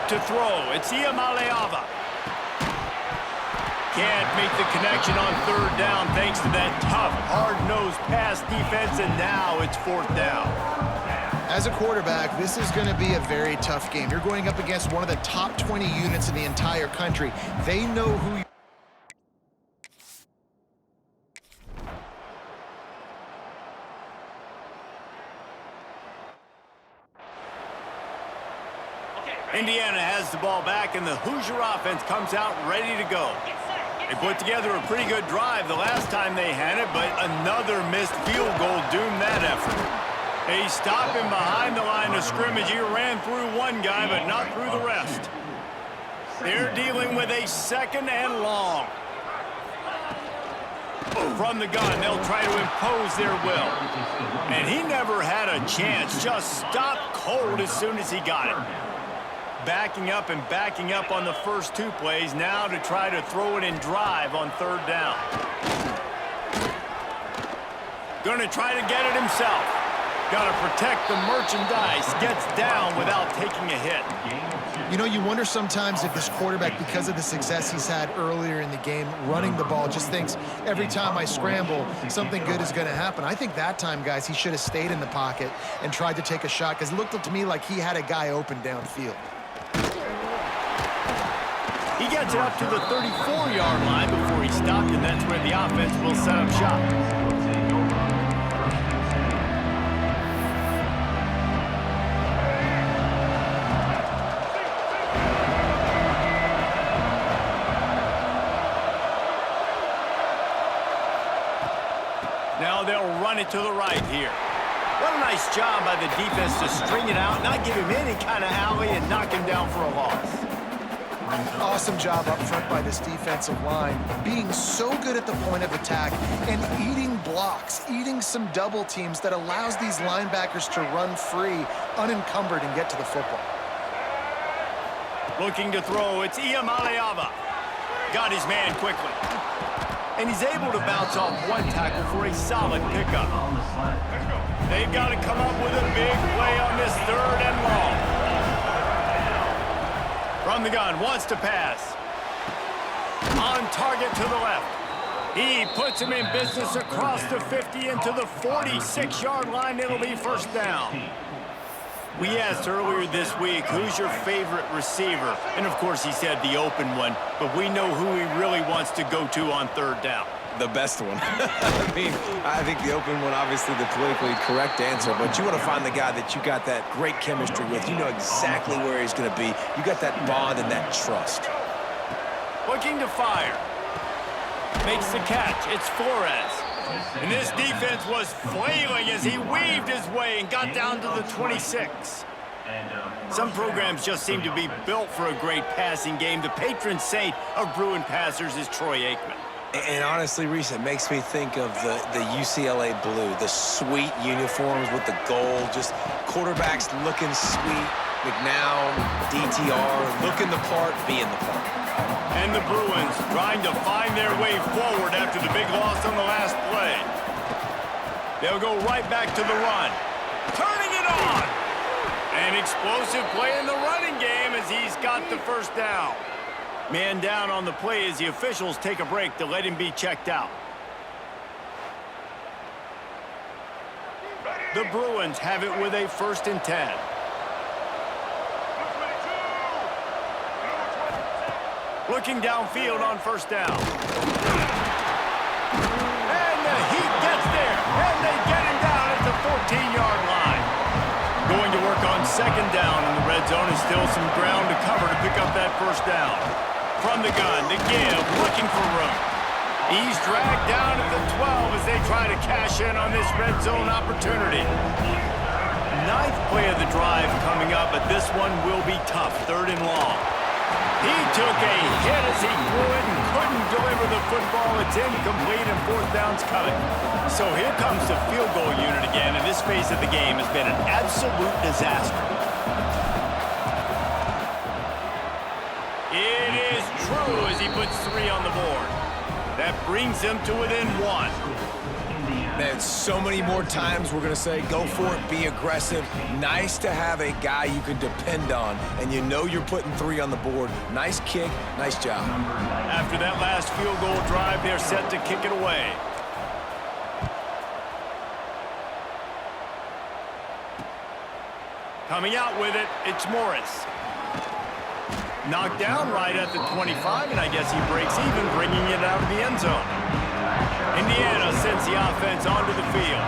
To throw, it's Iamaleava. Can't make the connection on 3rd down thanks to that tough, hard-nosed pass defense, and now it's 4th down. As a quarterback, this is going to be a very tough game. You're going up against one of the top 20 units in the entire country. They know who you... Indiana has the ball back, and the Hoosier offense comes out ready to go. They put together a pretty good drive the last time they had it, but another missed field goal doomed that effort. They stop him behind the line of scrimmage. He ran through one guy, but not through the rest. They're dealing with a 2nd and long. From the gun, they'll try to impose their will. And he never had a chance. Just stopped cold as soon as he got it. Backing up and backing up on the first 2 plays, now to try to throw it and drive on 3rd down. Gonna try to get it himself. Got to protect the merchandise. Gets down without taking a hit. You know, you wonder sometimes if this quarterback, because of the success he's had earlier in the game, running the ball, just thinks every time I scramble, something good is going to happen. I think that time, guys, he should have stayed in the pocket and tried to take a shot, because it looked to me like he had a guy open downfield. He gets it up to the 34-yard line before he stopped, and that's where the offense will set up shop. Now they'll run it to the right here. What a nice job by the defense to string it out, not give him any kind of alley, and knock him down for a loss. Awesome job up front by this defensive line, being so good at the point of attack and eating blocks, eating some double teams that allows these linebackers to run free, unencumbered, and get to the football. Looking to throw, it's Iamaleava. Got his man quickly. And he's able to bounce off one tackle for a solid pickup. They've got to come up with a big play on this 3rd and long. From the gun, wants to pass. On target to the left. He puts him in business across the 50 into the 46-yard line. It'll be first down. We asked earlier this week, who's your favorite receiver? And, of course, he said the open one, but we know who he really wants to go to on 3rd down. The best one. I think the open one, obviously the politically correct answer, but you want to find the guy that you got that great chemistry with. You know exactly where he's going to be. You got that bond and that trust. Looking to fire. Makes the catch. It's Flores. And this defense was flailing as he weaved his way and got down to the 26. Some programs just seem to be built for a great passing game. The patron saint of Bruin passers is Troy Aikman. And honestly, Reese, it makes me think of the UCLA blue, the sweet uniforms with the gold, just quarterbacks looking sweet, McNown, DTR, looking the part, being the part. And the Bruins trying to find their way forward after the big loss on the last play. They'll go right back to the run. Turning it on! An explosive play in the running game as he's got the first down. Man down on the play as the officials take a break to let him be checked out. The Bruins have it with a 1st and 10. Looking downfield on 1st down. And the Heat gets there. And they get him down at the 14-yard line. Going to work on 2nd down in the red zone is still some ground to cover to pick up that 1st down. From the gun, the give, looking for room. He's dragged down at the 12 as they try to cash in on this red zone opportunity. 9th play of the drive coming up, but this one will be tough, 3rd and long. He took a hit as he threw it and couldn't deliver the football. It's incomplete and 4th down's coming. So here comes the field goal unit again, and this phase of the game has been an absolute disaster. It is true as he puts 3 on the board. That brings him to within 1. Man, so many more times we're going to say, go for it, be aggressive. Nice to have a guy you can depend on, and you know you're putting 3 on the board. Nice kick, nice job. After that last field goal drive, they're set to kick it away. Coming out with it, it's Morris. Knocked down right at the 25, and I guess he breaks even, bringing it out of the end zone. Indiana sends the offense onto the field.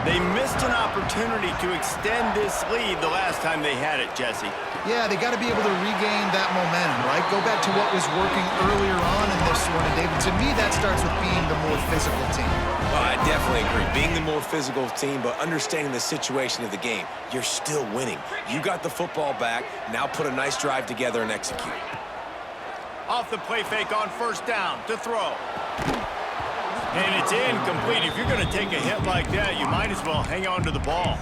They missed an opportunity to extend this lead the last time they had it, Jesse. Yeah, they got to be able to regain that momentum, right? Go back to what was working earlier on in this one, and David, to me, that starts with being the more physical team. Well, I definitely agree. Being the more physical team, but understanding the situation of the game. You're still winning. You got the football back. Now put a nice drive together and execute. Off the play fake on 1st down to throw. And it's incomplete. If you're going to take a hit like that, you might as well hang on to the ball.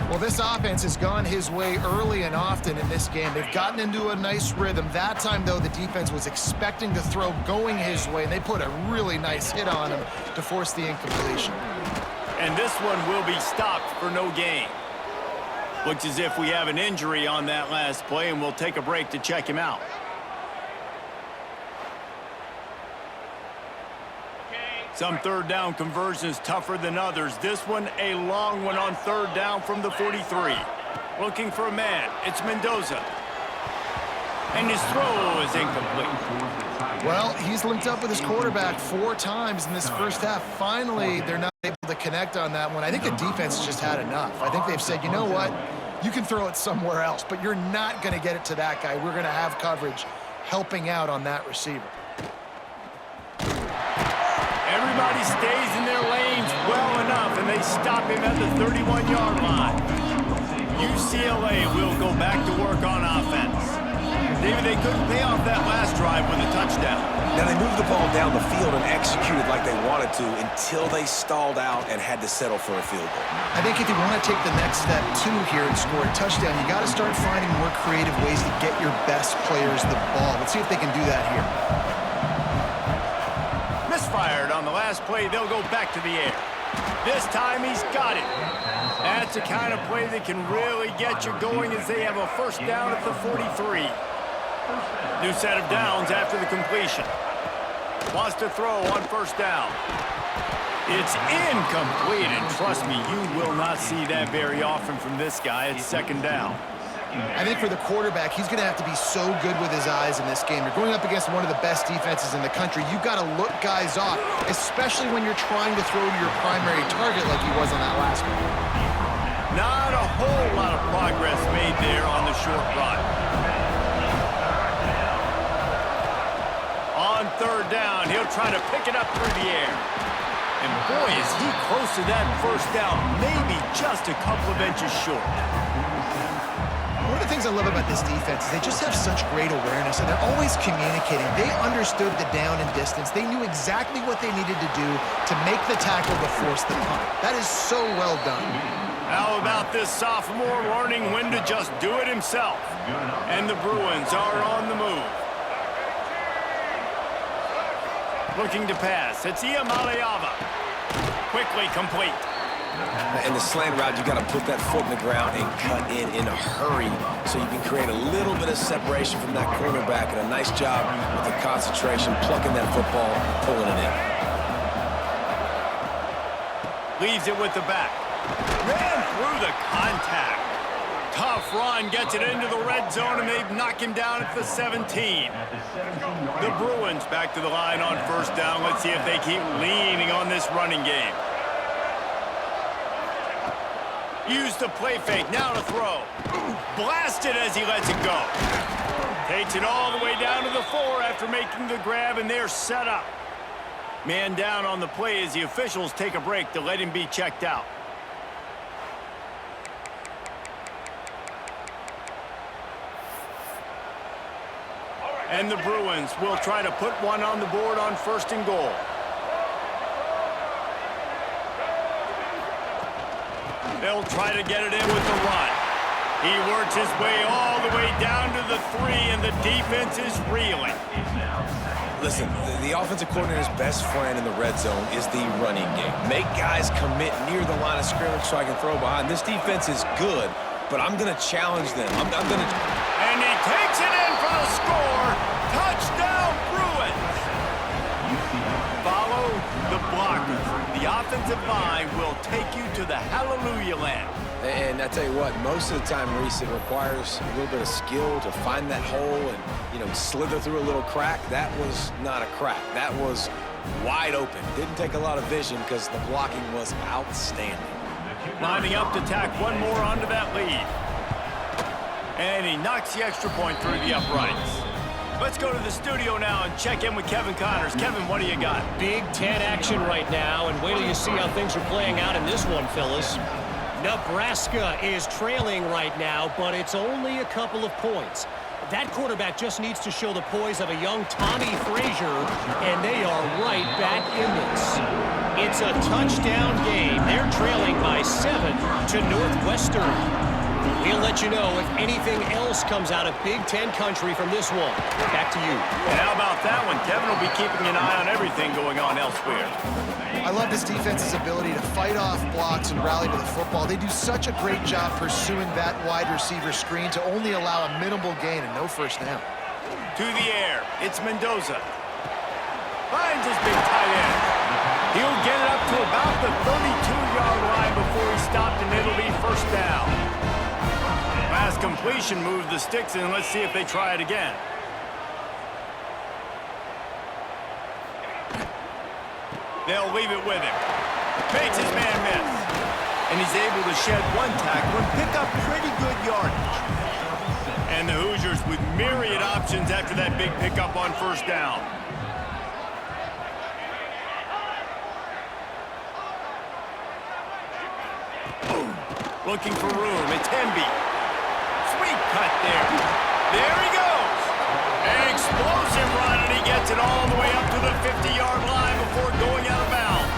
Well, this offense has gone his way early and often in this game. They've gotten into a nice rhythm. That time, though, the defense was expecting the throw going his way, and they put a really nice hit on him to force the incompletion. And this one will be stopped for no gain. Looks as if we have an injury on that last play, and we'll take a break to check him out. Some 3rd down conversions tougher than others. This one, a long one on 3rd down from the 43. Looking for a man. It's Mendoza. And his throw is incomplete. Well, he's linked up with his quarterback 4 times in this first half. Finally, they're not able to connect on that one. I think the defense has just had enough. I think they've said, you know what? You can throw it somewhere else, but you're not going to get it to that guy. We're going to have coverage helping out on that receiver. Everybody stays in their lanes well they stop him at the 31-yard line. UCLA will go back to work on offense. David, they couldn't pay off that last drive with a touchdown. Now, they moved the ball down the field and executed like they wanted to until they stalled out and had to settle for a field goal. I think if you want to take the next step, too, here and score a touchdown, you got to start finding more creative ways to get your best players the ball. Let's see if they can do that here. Misfired on the last play. They'll go back to the air. This time he's got it. That's the kind of play that can really get you going as they have a first down at the 43. New set of downs after the completion. Wants to throw on first down. It's incomplete, and trust me, you will not see that very often from this guy at second down. I think for the quarterback, he's going to have to be so good with his eyes in this game. You're going up against one of the best defenses in the country. You've got to look guys off, especially when you're trying to throw to your primary target like he was on that last one. Not a whole lot of progress made there on the short run. On third down, he'll try to pick it up through the air. And boy, is he close to that first down, maybe just a couple of inches short. One of the things I love about this defense is they just have such great awareness, and they're always communicating. They understood the down and distance. They knew exactly what they needed to do to make the tackle to force the punt. That is so well done. How about this sophomore learning when to just do it himself? And the Bruins are on the move. Looking to pass. It's Iamaleava. Quickly complete. In the slant route, you got to put that foot in the ground and cut in a hurry so you can create a little bit of separation from that cornerback, and a nice job with the concentration, plucking that football, pulling it in. Leaves it with the back. Ran through the contact. Tough run, gets it into the red zone, and they knock him down at the 17. The Bruins back to the line on first down. Let's see if they keep leaning on this running game. Use the play fake, now to throw. Blasted as he lets it go. Takes it all the way down to the 4 after making the grab, and they're set up. Man down on the play as the officials take a break to let him be checked out. And the Bruins will try to put one on the board on first and goal. They'll try to get it in with the run. He works his way all the way down to the 3, and the defense is reeling. Listen, the offensive coordinator's best friend in the red zone is the running game. Make guys commit near the line of scrimmage so I can throw behind. This defense is good, but I'm going to challenge them. I'm going to... And he takes it in for the score. Touchdown, Bruins. Follow the blockers. The offensive line will take you to the hallelujah land. And I tell you what, most of the time, Reese, it requires a little bit of skill to find that hole and, slither through a little crack. That was not a crack. That was wide open. Didn't take a lot of vision because the blocking was outstanding. Lining up to tack one more onto that lead. And he knocks the extra point through the uprights. Let's go to the studio now and check in with Kevin Connors. Kevin, what do you got? Big Ten action right now, and wait till you see how things are playing out in this one, Phyllis. Nebraska is trailing right now, but it's only a couple of points. That quarterback just needs to show the poise of a young Tommy Frazier, and they are right back in this. It's a touchdown game. They're trailing by 7 to Northwestern. We'll let you know if anything else comes out of Big Ten country from this one. Back to you. And how about that one? Kevin will be keeping an eye on everything going on elsewhere. I love this defense's ability to fight off blocks and rally to the football. They do such a great job pursuing that wide receiver screen to only allow a minimal gain and no first down. To the air, it's Mendoza. Finds his big tight end. He'll get it up to about the 32-yard line before he stopped, and it'll be first down. Last completion moved the sticks in. Let's see if they try it again. They'll leave it with him. Makes his man miss. And he's able to shed one tackle and pick up pretty good yardage. And the Hoosiers with myriad options after that big pickup on first down. Looking for room. It's Hemby. Sweet cut there. There he goes. An explosive run, and he gets it all the way up to the 50-yard line before going out of bounds.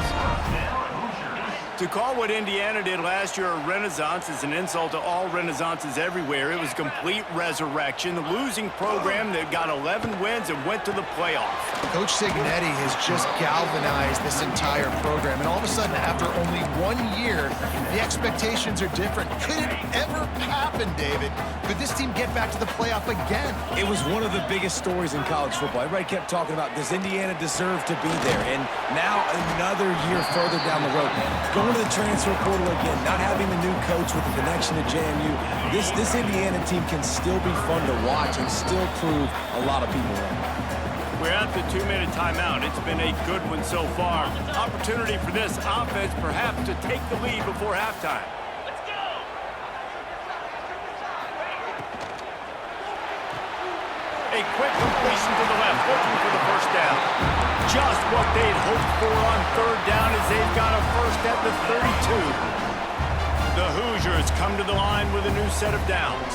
To call what Indiana did last year a renaissance is an insult to all renaissances everywhere. It was complete resurrection. The losing program that got 11 wins and went to the playoffs. Coach Signetti has just galvanized this entire program, and all of a sudden, after only 1 year, the expectations are different. Could it ever happen, David? Could this team get back to the playoff again? It was one of the biggest stories in college football. Everybody kept talking about, does Indiana deserve to be there? And now another year further down the road, going to the transfer portal again, not having the new coach with the connection to JMU, this Indiana team can still be fun to watch and still prove a lot of people wrong. We're at the 2-minute timeout. It's been a good one so far. Opportunity for this offense perhaps to take the lead before halftime. Let's go! A quick completion to the left, looking for the first down. Just what they'd hoped for on third down as they've got a first at the 32. The Hoosiers come to the line with a new set of downs.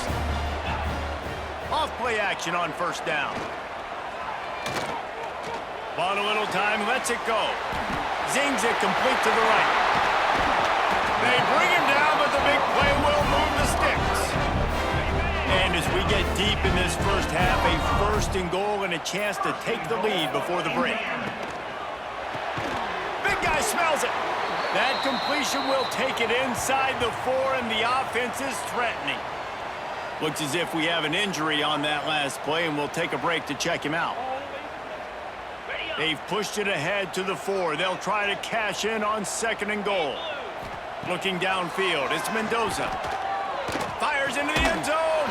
Off play action on first down. Bought a little time, lets it go. Zings it complete to the right. They bring him down, but the big play will move the sticks. And as we get deep in this first half, a first and goal and a chance to take the lead before the break. Big guy smells it. That completion will take it inside the 4, and the offense is threatening. Looks as if we have an injury on that last play, and we'll take a break to check him out. They've pushed it ahead to the 4. They'll try to cash in on second and goal. Looking downfield, it's Mendoza. Fires into the end zone.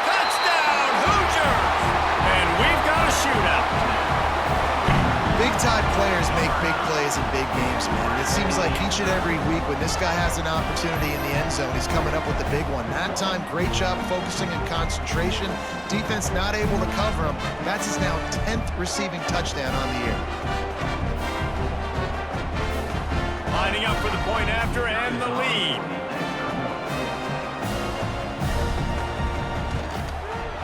Touchdown, Hoosiers! And we've got a shootout. Big-time players make big plays in big games, man. It seems like each and every week when this guy has an opportunity in the end zone, he's coming up with the big one. That time, great job focusing and concentration. Defense not able to cover him. That's his now 10th receiving touchdown on the year. Lining up for the point after and the lead.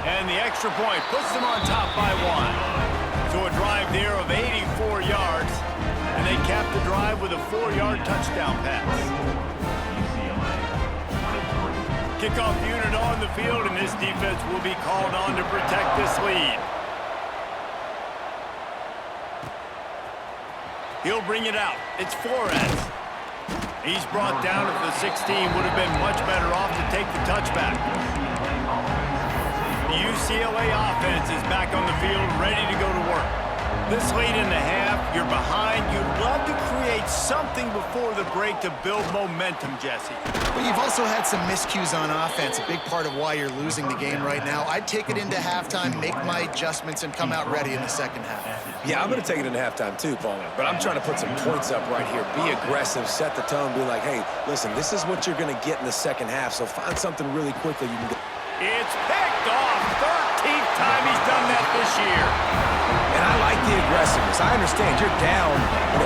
And the extra point puts them on top by 1. So a drive there of 84 yards, and they cap the drive with a 4-yard touchdown pass. Kickoff unit on the field, and this defense will be called on to protect this lead. He'll bring it out. It's Flores. He's brought down at the 16. Would have been much better off to take the touchback. The UCLA offense is back on the field, ready to go to work. This late in the half, you're behind. You'd love to create something before the break to build momentum, Jesse. But you've also had some miscues on offense, a big part of why you're losing the game right now. I'd take it into halftime, make my adjustments, and come out ready in the second half. Yeah, I'm going to take it into halftime too, Paul. But I'm trying to put some points up right here. Be aggressive, set the tone, be like, hey, listen, this is what you're going to get in the second half, so find something really quickly you can get. It's picked off. 13th time he's done that this year. And I like the aggressiveness. I understand you're down,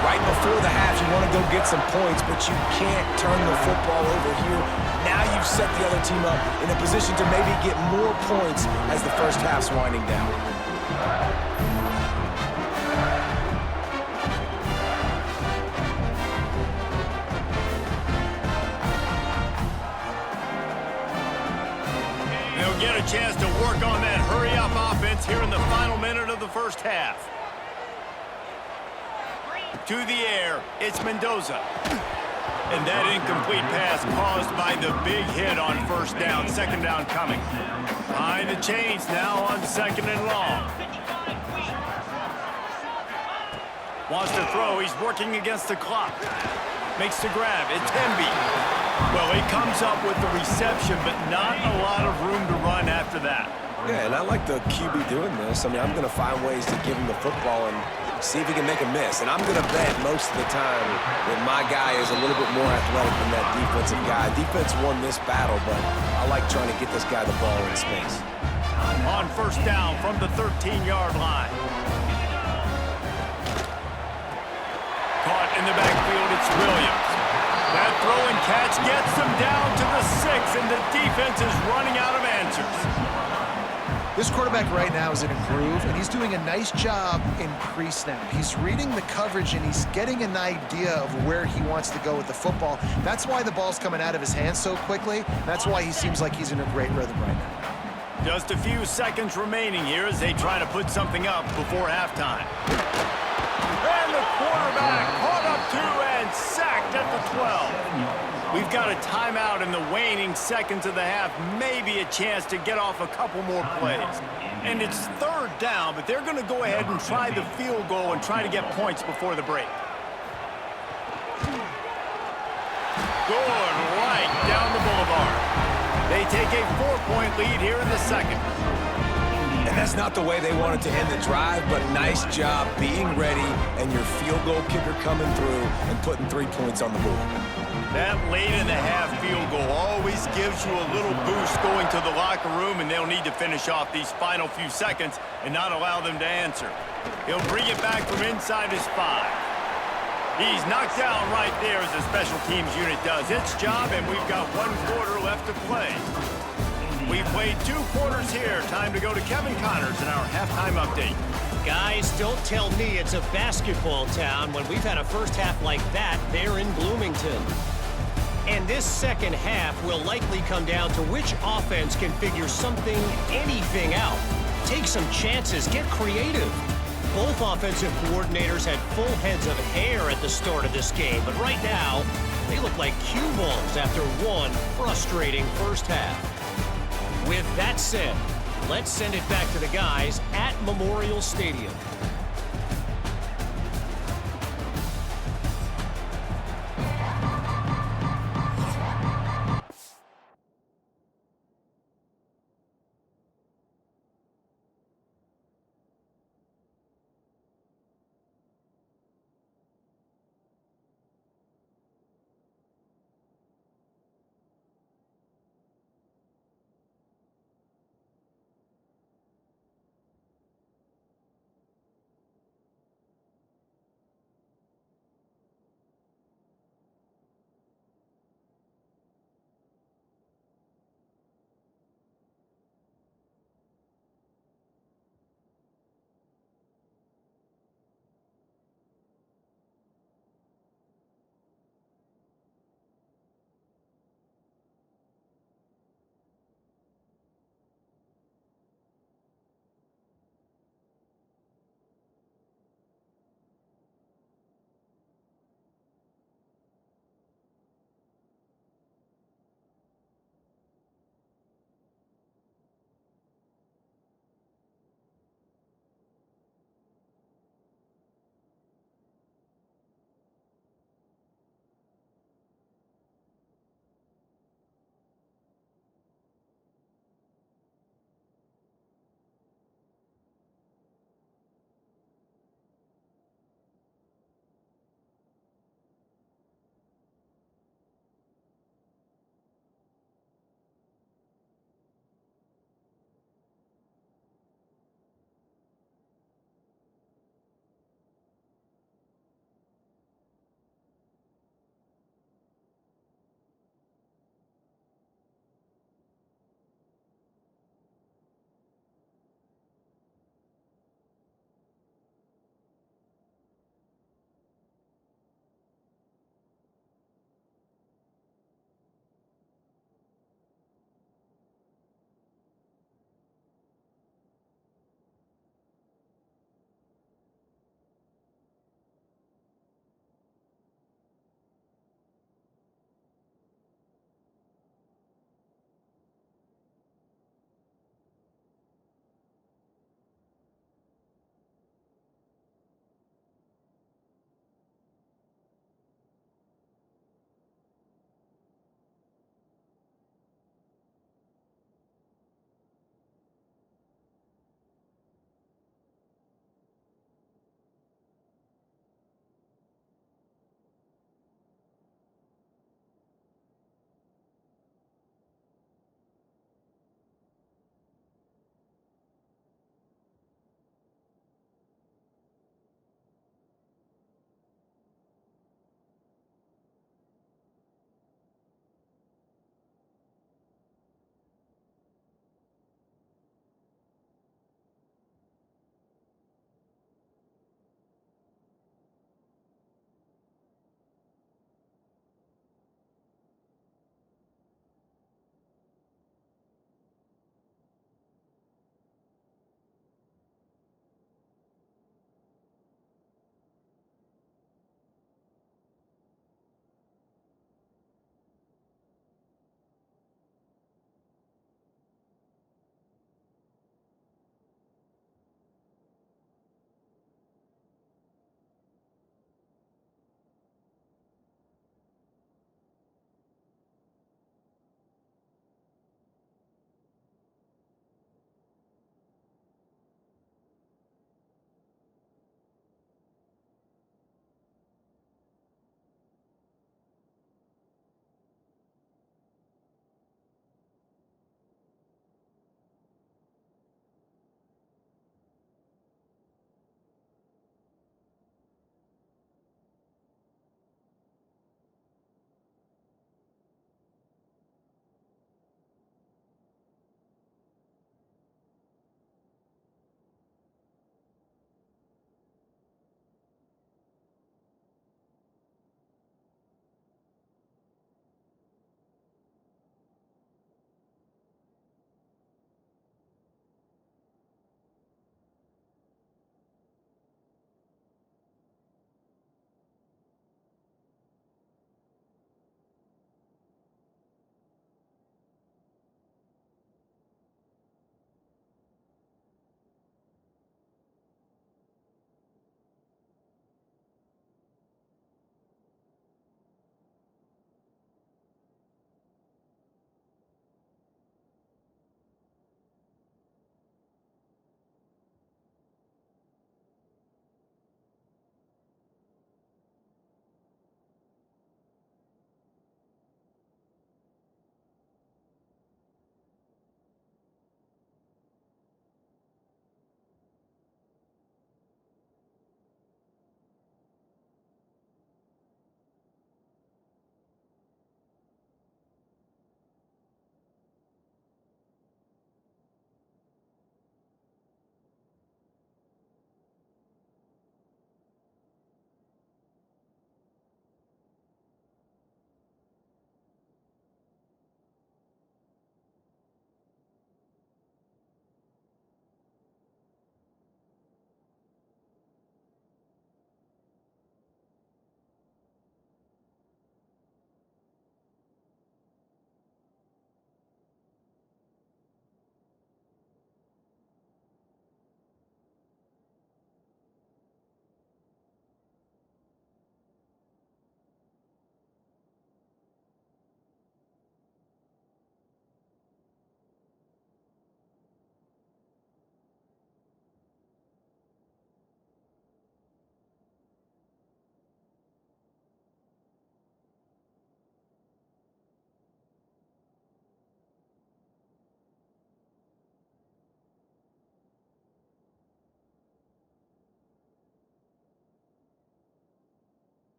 right before the half. You want to go get some points, but you can't turn the football over here. Now you've set the other team up in a position to maybe get more points as the first half's winding down. Get a chance to work on that hurry-up offense here in the final minute of the first half. To the air, it's Mendoza. And that incomplete pass caused by the big hit on first down. Second down coming. Behind the chains now on second and long. Wants to throw. He's working against the clock. Makes the grab. It's Hemby. Well, he comes up with the reception, but not a lot of room to run after that. Yeah, and I like the QB doing this. I mean, I'm going to find ways to give him the football and see if he can make a miss. And I'm going to bet most of the time that my guy is a little bit more athletic than that defensive guy. Defense won this battle, but I like trying to get this guy the ball in space. On first down from the 13-yard line. Caught in the backfield, it's Williams. That throw and catch gets them down to the 6, and the defense is running out of answers. This quarterback right now is in a groove, and he's doing a nice job in pre-snap. He's reading the coverage, and he's getting an idea of where he wants to go with the football. That's why the ball's coming out of his hands so quickly. That's why he seems like he's in a great rhythm right now. Just a few seconds remaining here as they try to put something up before halftime. And the quarterback caught up to and sacked at the 12. We've got a timeout in the waning seconds of the half, maybe a chance to get off a couple more plays. And it's third down, but they're going to go ahead and try the field goal and try to get points before the break. Going right down the boulevard. They take a 4-point lead here in the second. And that's not the way they wanted to end the drive, but nice job being ready and your field goal kicker coming through and putting 3 points on the board. That late in the half field goal always gives you a little boost going to the locker room, and they'll need to finish off these final few seconds and not allow them to answer. He'll bring it back from inside his 5. He's knocked down right there as the special teams unit does its job, and we've got 1 quarter left to play. We've played 2 quarters here. Time to go to Kevin Connors in our halftime update. Guys, don't tell me it's a basketball town when we've had a first half like that there in Bloomington. And this second half will likely come down to which offense can figure something, anything out. Take some chances, get creative. Both offensive coordinators had full heads of hair at the start of this game, but right now, they look like cue balls after one frustrating first half. With that said, let's send it back to the guys at Memorial Stadium.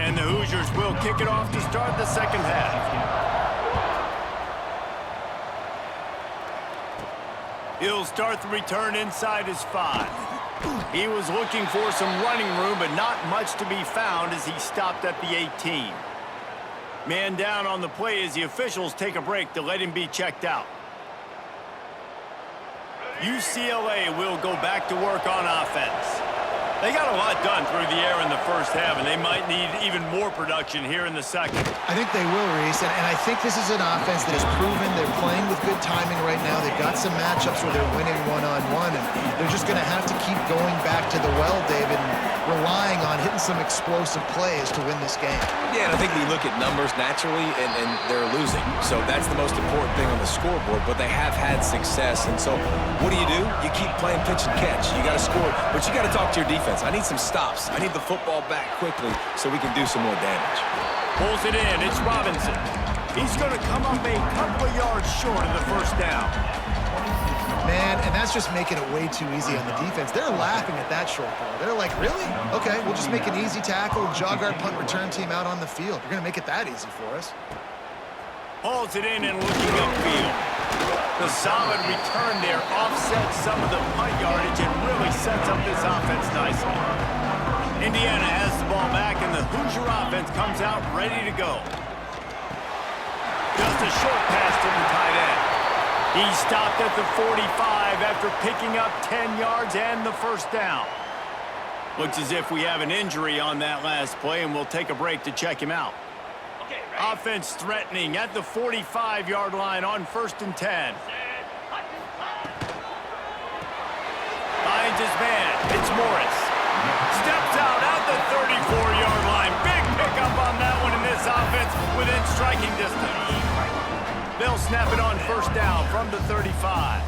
And the Hoosiers will kick it off to start the second half. He'll start the return inside his 5. He was looking for some running room, but not much to be found as he stopped at the 18. Man down on the play as the officials take a break to let him be checked out. UCLA will go back to work on offense. They got a lot done through the air in the first half, and they might need even more production here in the second. I think they will, Reese, and I think this is an offense that has proven they're playing with good timing right now. They've got some matchups where they're winning one-on-one, and they're just going to have to keep going back to the well, David, and relying on hitting some explosive plays to win this game. Yeah, and I think you look at numbers naturally, and they're losing. So that's the most important thing on the scoreboard, but they have had success. And so what do? You keep playing pitch and catch. You got to score, but you got to talk to your defense. I need some stops. I need the football back quickly so we can do some more damage. Pulls it in. It's Robinson. He's going to come up a couple of yards short of the first down. Man, and that's just making it way too easy on the defense. They're laughing at that short ball. They're like, really? Okay, we'll just make an easy tackle and jog our punt return team out on the field. You're going to make it that easy for us. Hauls it in and looking upfield. The solid return there offsets some of the punt yardage and really sets up this offense nicely. Indiana has the ball back, and the Hoosier offense comes out ready to go. Just a short pass to the tight end. He stopped at the 45 after picking up 10 yards and the first down. Looks as if we have an injury on that last play, and we'll take a break to check him out. Offense threatening at the 45-yard line on 1st and 10. Finds his man. It's Morris. Steps out at the 34-yard line. Big pickup on that one in this offense within striking distance. They'll snap it on 1st down from the 35.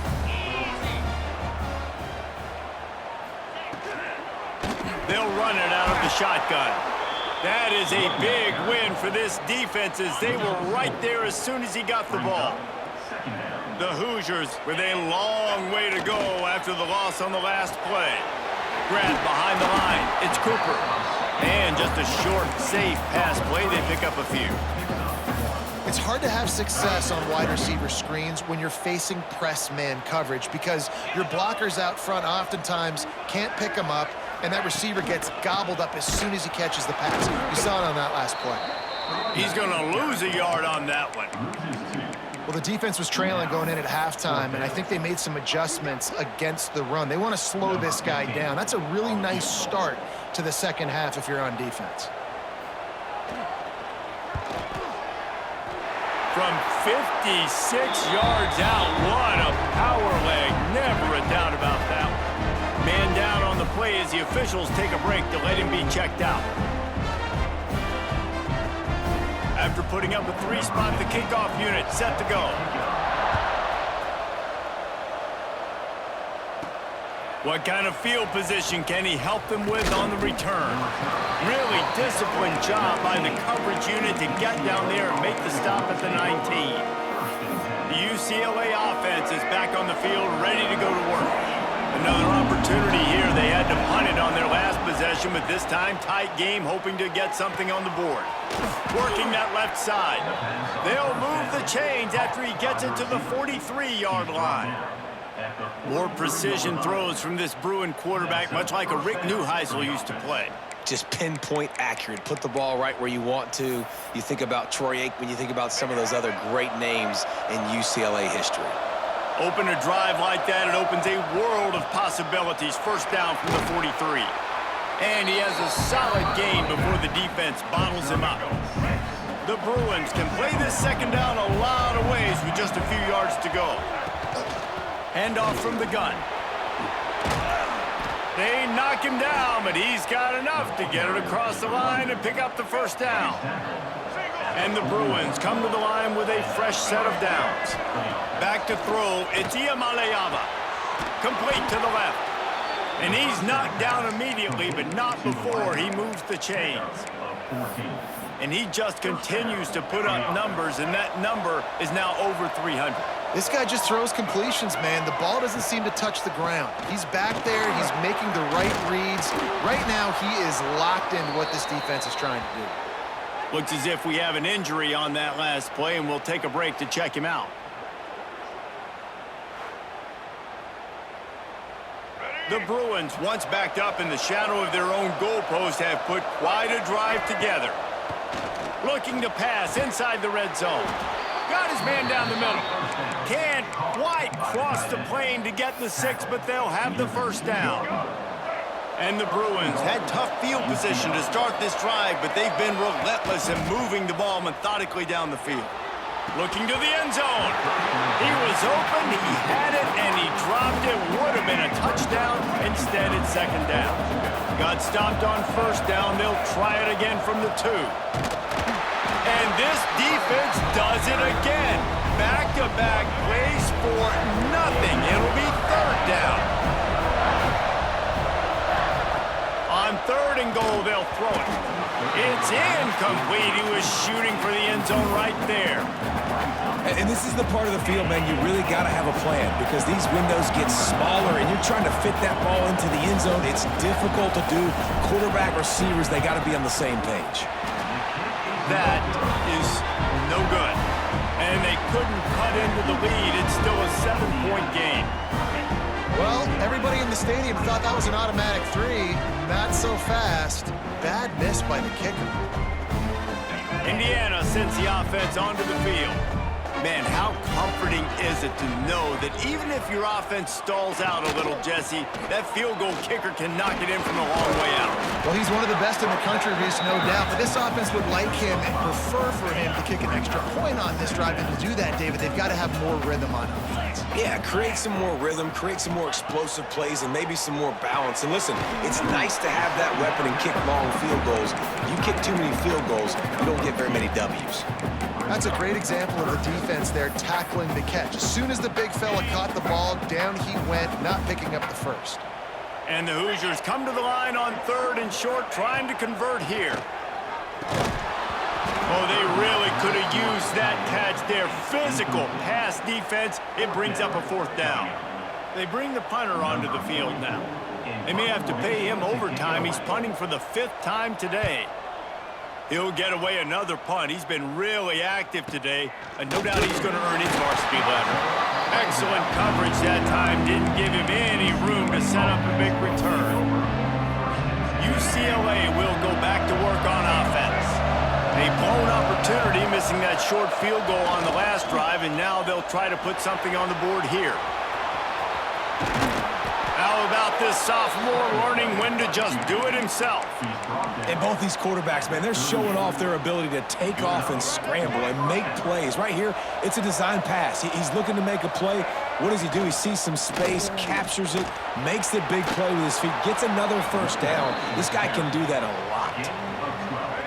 They'll run it out of the shotgun. That is a big win for this defense as they were right there as soon as he got the ball. The Hoosiers with a long way to go after the loss on the last play. Grant behind the line. It's Cooper. And just a short, safe pass play. They pick up a few. It's hard to have success on wide receiver screens when you're facing press man coverage because your blockers out front oftentimes can't pick them up, and that receiver gets gobbled up as soon as he catches the pass. You saw it on that last play. He's going to lose a yard on that one. Well, the defense was trailing going in at halftime, and I think they made some adjustments against the run. They want to slow this guy down. That's a really nice start to the second half if you're on defense. From 56 yards out, what a power leg. Never a doubt about that one. Man down on the play as the officials take a break to let him be checked out. After putting up a 3-spot, the kickoff unit set to go. What kind of field position can he help them with on the return? Really disciplined job by the coverage unit to get down there and make the stop at the 19. The UCLA offense is back on the field, ready to go to work. Another opportunity here. They had to punt it on their last possession, but this time tight game, hoping to get something on the board. Working that left side. They'll move the chains after he gets it to the 43-yard line. More precision throws from this Bruin quarterback, much like a Rick Neuheisel used to play. Just pinpoint accurate. Put the ball right where you want to. You think about Troy Aikman, you think about some of those other great names in UCLA history. Open a drive like that, it opens a world of possibilities. First down from the 43. And he has a solid game before the defense bottles him up. The Bruins can play this second down a lot of ways with just a few yards to go. Handoff from the gun. They knock him down, but he's got enough to get it across the line and pick up the first down. And the Bruins come to the line with a fresh set of downs. Back to throw, it's Iamaleava. Complete to the left. And he's knocked down immediately, but not before he moves the chains. And he just continues to put up numbers, and that number is now over 300. This guy just throws completions, man. The ball doesn't seem to touch the ground. He's back there. He's making the right reads. Right now, he is locked into what this defense is trying to do. Looks as if we have an injury on that last play, and we'll take a break to check him out. The Bruins, once backed up in the shadow of their own goalpost, have put quite a drive together. Looking to pass inside the red zone. Got his man down the middle. Can't quite cross the plane to get the 6, but they'll have the first down. And the Bruins had tough field position to start this drive, but they've been relentless in moving the ball methodically down the field. Looking to the end zone. He was open, he had it, and he dropped it. Would have been a touchdown. Instead, it's second down. Got stopped on first down. They'll try it again from the 2. And this defense does it again. Back-to-back plays for nothing. It'll be third down. On 3rd and goal, they'll throw it. It's incomplete. He was shooting for the end zone right there. And this is the part of the field, man, you really got to have a plan because these windows get smaller and you're trying to fit that ball into the end zone. It's difficult to do. Quarterback, receivers, they got to be on the same page. That is no good. And they couldn't cut into the lead. It's still a 7-point game. Well, everybody in the stadium thought that was an automatic 3. Not so fast. Bad miss by the kicker. Indiana sends the offense onto the field. Man, how comforting is it to know that even if your offense stalls out a little, Jesse, that field goal kicker can knock it in from a long way out. Well, he's one of the best in the country, Reese, no doubt. But this offense would like him and prefer for him to kick an extra point on this drive. And to do that, David, they've got to have more rhythm on offense. Yeah, create some more rhythm, create some more explosive plays, and maybe some more balance. And listen, it's nice to have that weapon and kick long field goals. You kick too many field goals, you don't get very many W's. That's a great example of the defense there tackling the catch. As soon as the big fella caught the ball, down he went, not picking up the first. And the Hoosiers come to the line on 3rd and short, trying to convert here. Oh, they really could have used that catch there. Physical pass defense. It brings up a 4th down. They bring the punter onto the field now. They may have to pay him overtime. He's punting for the 5th time today. He'll get away another punt. He's been really active today, and no doubt he's going to earn his varsity letter. Excellent coverage that time. Didn't give him any room to set up a big return. UCLA will go back to work on offense. A blown opportunity, missing that short field goal on the last drive, and now they'll try to put something on the board here. How about this sophomore learning when to just do it himself? And both these quarterbacks, man, they're showing off their ability to take off and scramble and make plays. Right here, it's a design pass. He's looking to make a play. What does he do? He sees some space, captures it, makes the big play with his feet, gets another first down. This guy can do that a lot.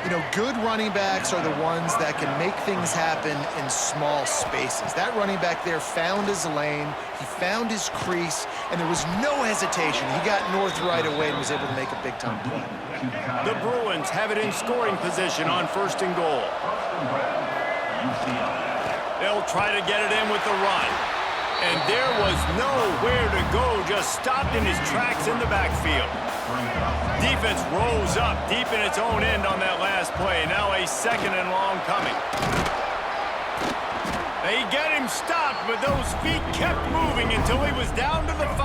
You know, good running backs are the ones that can make things happen in small spaces. That running back there found his lane, he found his crease, and there was no hesitation. He got north right away and was able to make a big-time play. The Bruins have it in scoring position on 1st and goal. They'll try to get it in with the run. And there was nowhere to go, just stopped in his tracks in the backfield. Defense rose up deep in its own end on that last play. Now a 2nd and long coming. They get him stopped, but those feet kept moving until he was down to the 5.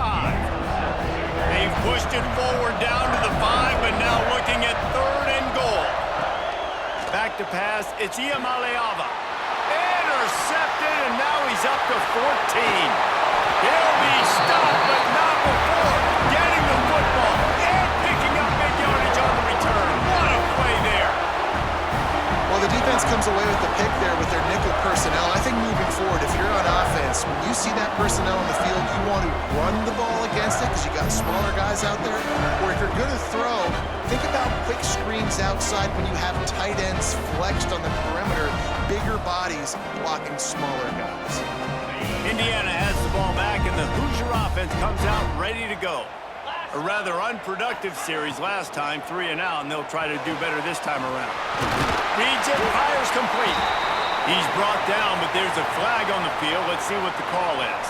They've pushed it forward down to the 5, but now looking at 3rd and goal. Back to pass, it's Iamaleava. Intercepted, and now he's up to 14. He'll be stopped, but not before getting the football and picking up big yardage on the return. What a play there. Well, the defense comes away with the pick there with their nickel personnel. I think moving forward, if you're on offense, when you see that personnel on the field, you want to run the ball against it because you got smaller guys out there. Or if you're going to throw, think about quick screens outside when you have tight ends flexed on the perimeter, bigger bodies blocking smaller guys. Indiana has the ball back, and the Hoosier offense comes out ready to go. A rather unproductive series last time, 3 and out, and they'll try to do better this time around. Reads it, fires complete. He's brought down, but there's a flag on the field. Let's see what the call is.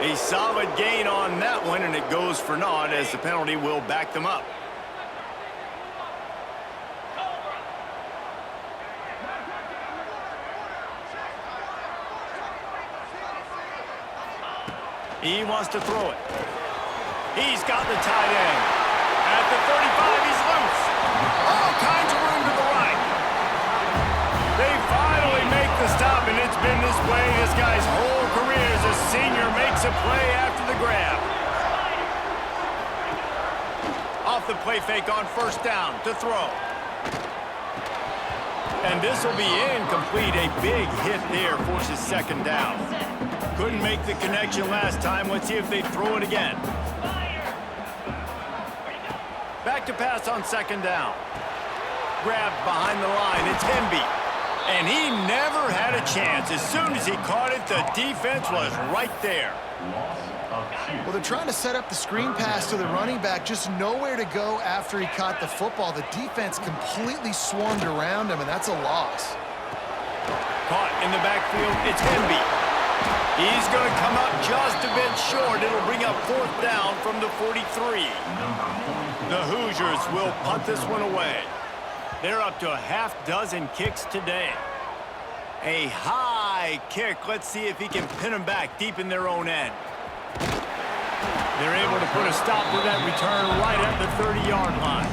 A solid gain on that one, and it goes for naught as the penalty will back them up. He wants to throw it. He's got the tight end. At the 35, he's loose. All kinds of room to the right. They finally make the stop, and it's been this way this guy's whole career as a senior makes a play after the grab. Off the play fake on first down to throw. And this will be incomplete. A big hit there forces second down. Couldn't make the connection last time. Let's see if they throw it again. Back to pass on second down. Grabbed behind the line. It's Hemby. And he never had a chance. As soon as he caught it, the defense was right there. Well, they're trying to set up the screen pass to the running back. Just nowhere to go after he caught the football. The defense completely swarmed around him, and that's a loss. Caught in the backfield. It's Hemby. He's going to come up just a bit short. It'll bring up fourth down from the 43. The Hoosiers will punt this one away. They're up to a half dozen kicks today. A high kick. Let's see if he can pin them back deep in their own end. They're able to put a stop to that return right at the 30-yard line.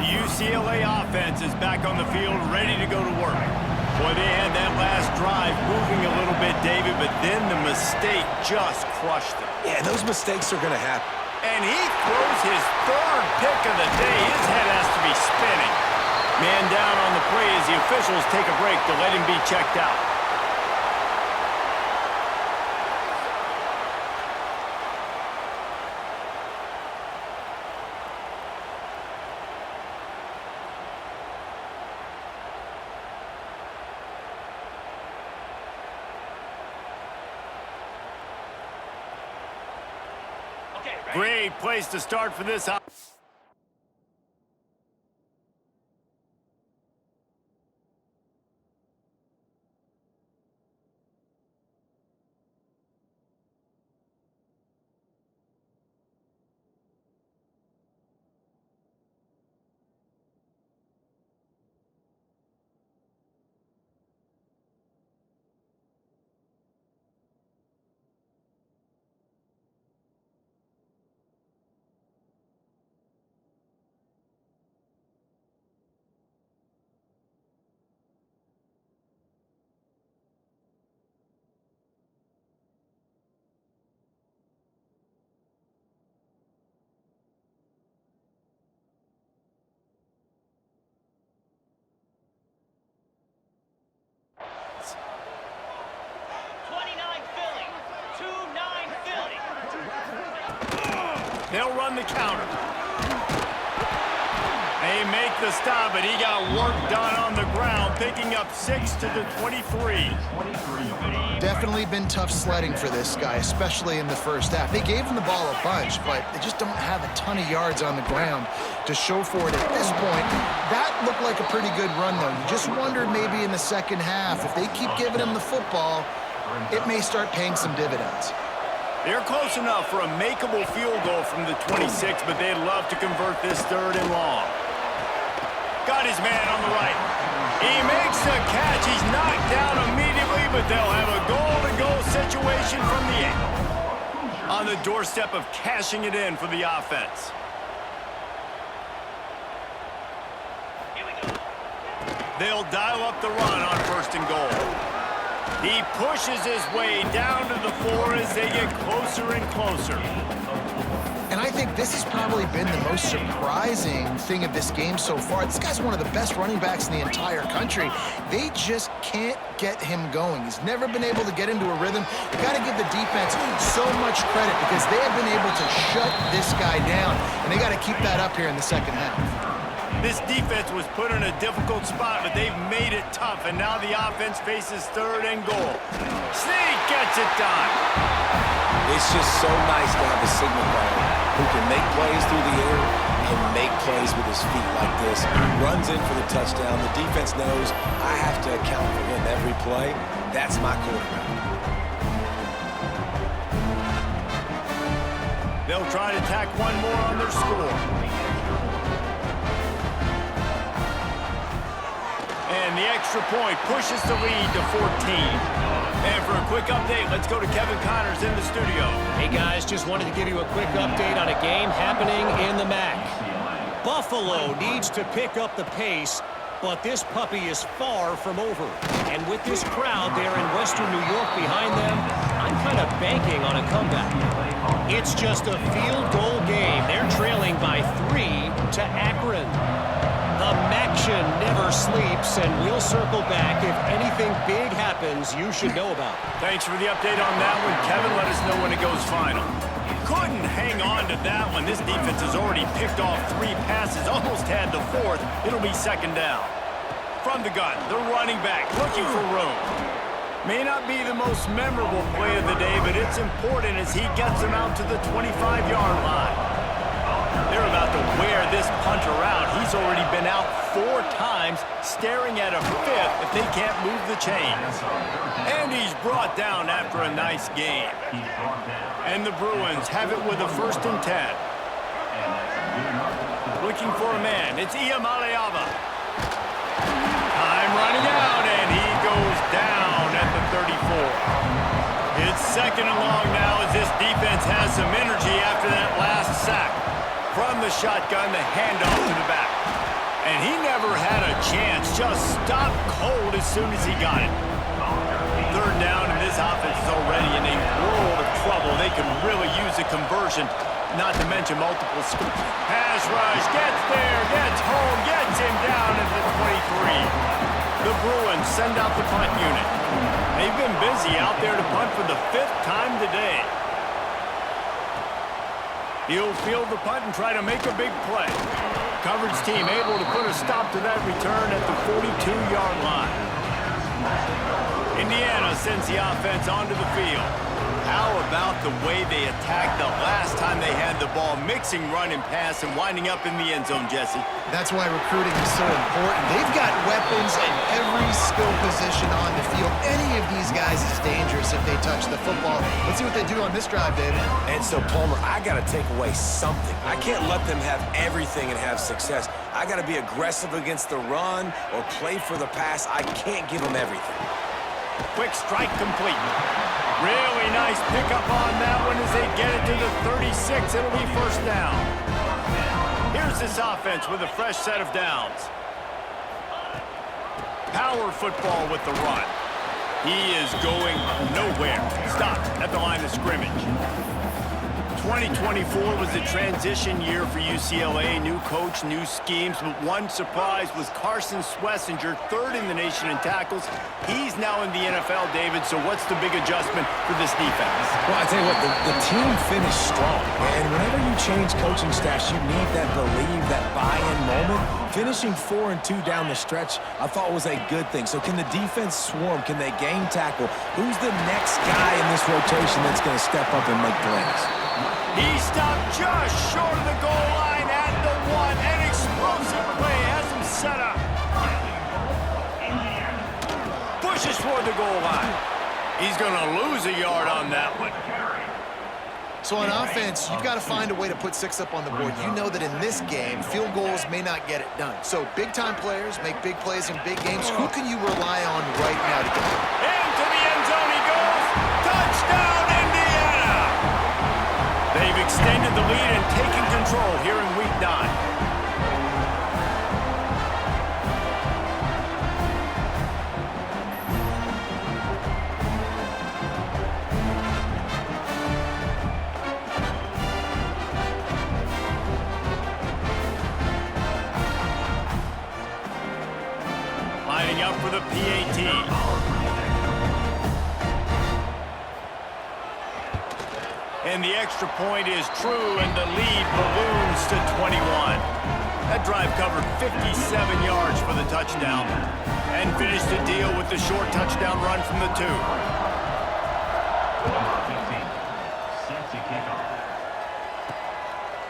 The UCLA offense is back on the field, ready to go to work. Boy, they had that last drive moving a little bit, David, but then the mistake just crushed them. Yeah, those mistakes are going to happen. And he throws his third pick of the day. His head has to be spinning. Man down on the play as the officials take a break to let him be checked out. Great place to start for this. They'll run the counter. They make the stop, but he got work done on the ground, picking up 6 to the 23. Definitely been tough sledding for this guy, especially in the first half. They gave him the ball a bunch, but they just don't have a ton of yards on the ground to show for it at this point. That looked like a pretty good run, though. You just wondered maybe in the second half, if they keep giving him the football, it may start paying some dividends. They're close enough for a makeable field goal from the 26, but they'd love to convert this third and long. Got his man on the right. He makes the catch. He's knocked down immediately, but they'll have a goal-to-goal situation from the 8. On the doorstep of cashing it in for the offense. They'll dial up the run on first and goal. He pushes his way down to the 4 as they get closer and closer. And I think this has probably been the most surprising thing of this game so far. This guy's one of the best running backs in the entire country. They just can't get him going. He's never been able to get into a rhythm. You got to give the defense so much credit because they have been able to shut this guy down, and they got to keep that up here in the second half. This defense was put in a difficult spot, but they've made it tough, and now the offense faces third and goal. Sneak gets it done. It's just so nice to have a signal player who can make plays through the air and make plays with his feet like this. Runs in for the touchdown. The defense knows I have to account for him every play. That's my quarterback. They'll try to tack one more on their score. And the extra point pushes the lead to 14. And for a quick update, let's go to Kevin Connors in the studio. Hey, guys, just wanted to give you a quick update on a game happening in the MAC. Buffalo needs to pick up the pace, but this puppy is far from over. And with this crowd there in Western New York behind them, I'm kind of banking on a comeback. It's just a field goal game. They're trailing by 3 to Akron. The Maction never sleeps, and we'll circle back if anything big happens you should know about. Thanks for the update on that one, Kevin. Let us know when it goes final. Couldn't hang on to that one. This defense has already picked off 3 passes, almost had the 4th. It'll be second down. From the gun, the running back looking for room. May not be the most memorable play of the day, but it's important as he gets them out to the 25-yard line. They're about to wear this punter out. He's already been out 4 times, staring at a 5th if they can't move the chains. And he's brought down after a nice game. And the Bruins have it with a 1st and 10. Looking for a man. It's Iamaleava. Time running out, and he goes down at the 34. It's second and long now as this defense has some energy after that last sack. From the shotgun, the handoff to the back. And he never had a chance. Just stopped cold as soon as he got it. Third down, and this offense is already in a world of trouble. They could really use a conversion, not to mention multiple scores. Pass rush, gets there, gets home, gets him down at the 23. The Bruins send out the punt unit. They've been busy out there to punt for the 5th time today. He'll field the punt and try to make a big play. Coverage team able to put a stop to that return at the 42-yard line. Indiana sends the offense onto the field. How about the way they attacked the last time they had the ball, mixing run and pass and winding up in the end zone, Jesse? That's why recruiting is so important. They've got weapons at every skill position on the field. Any of these guys is dangerous if they touch the football. Let's see what they do on this drive, David. And so, Palmer, I got to take away something. I can't let them have everything and have success. I got to be aggressive against the run or play for the pass. I can't give them everything. Quick strike complete. Really nice pickup on that one as they get it to the 36. It'll be 1st down. Here's this offense with a fresh set of downs. Power football with the run. He is going nowhere. Stop at the line of scrimmage. 2024 was a transition year for UCLA. New coach, new schemes, but one surprise was Carson Schlesinger, 3rd in the nation in tackles. He's now in the NFL, David, so what's the big adjustment for this defense? Well, I tell you what, the team finished strong. And whenever you change coaching staffs, you need that believe, that buy-in moment. Finishing 4-2 down the stretch, I thought was a good thing. So can the defense swarm? Can they game tackle? Who's the next guy in this rotation that's going to step up and make plays? He stopped just short of the goal line at the 1. An explosive play has him set up. Pushes toward the goal line. He's going to lose a yard on that one. So on offense, you've got to find a way to put 6 up on the board. You know that in this game, field goals may not get it done. So big-time players make big plays in big games. Who can you rely on right now to get it? Into the end zone he goes. Touchdown, Indiana! They've extended the lead and taken control here in Week 9. Lining up for the PAT. And the extra point is true, and the lead balloons to 21. That drive covered 57 yards for the touchdown and finished the deal with the short touchdown run from the 2.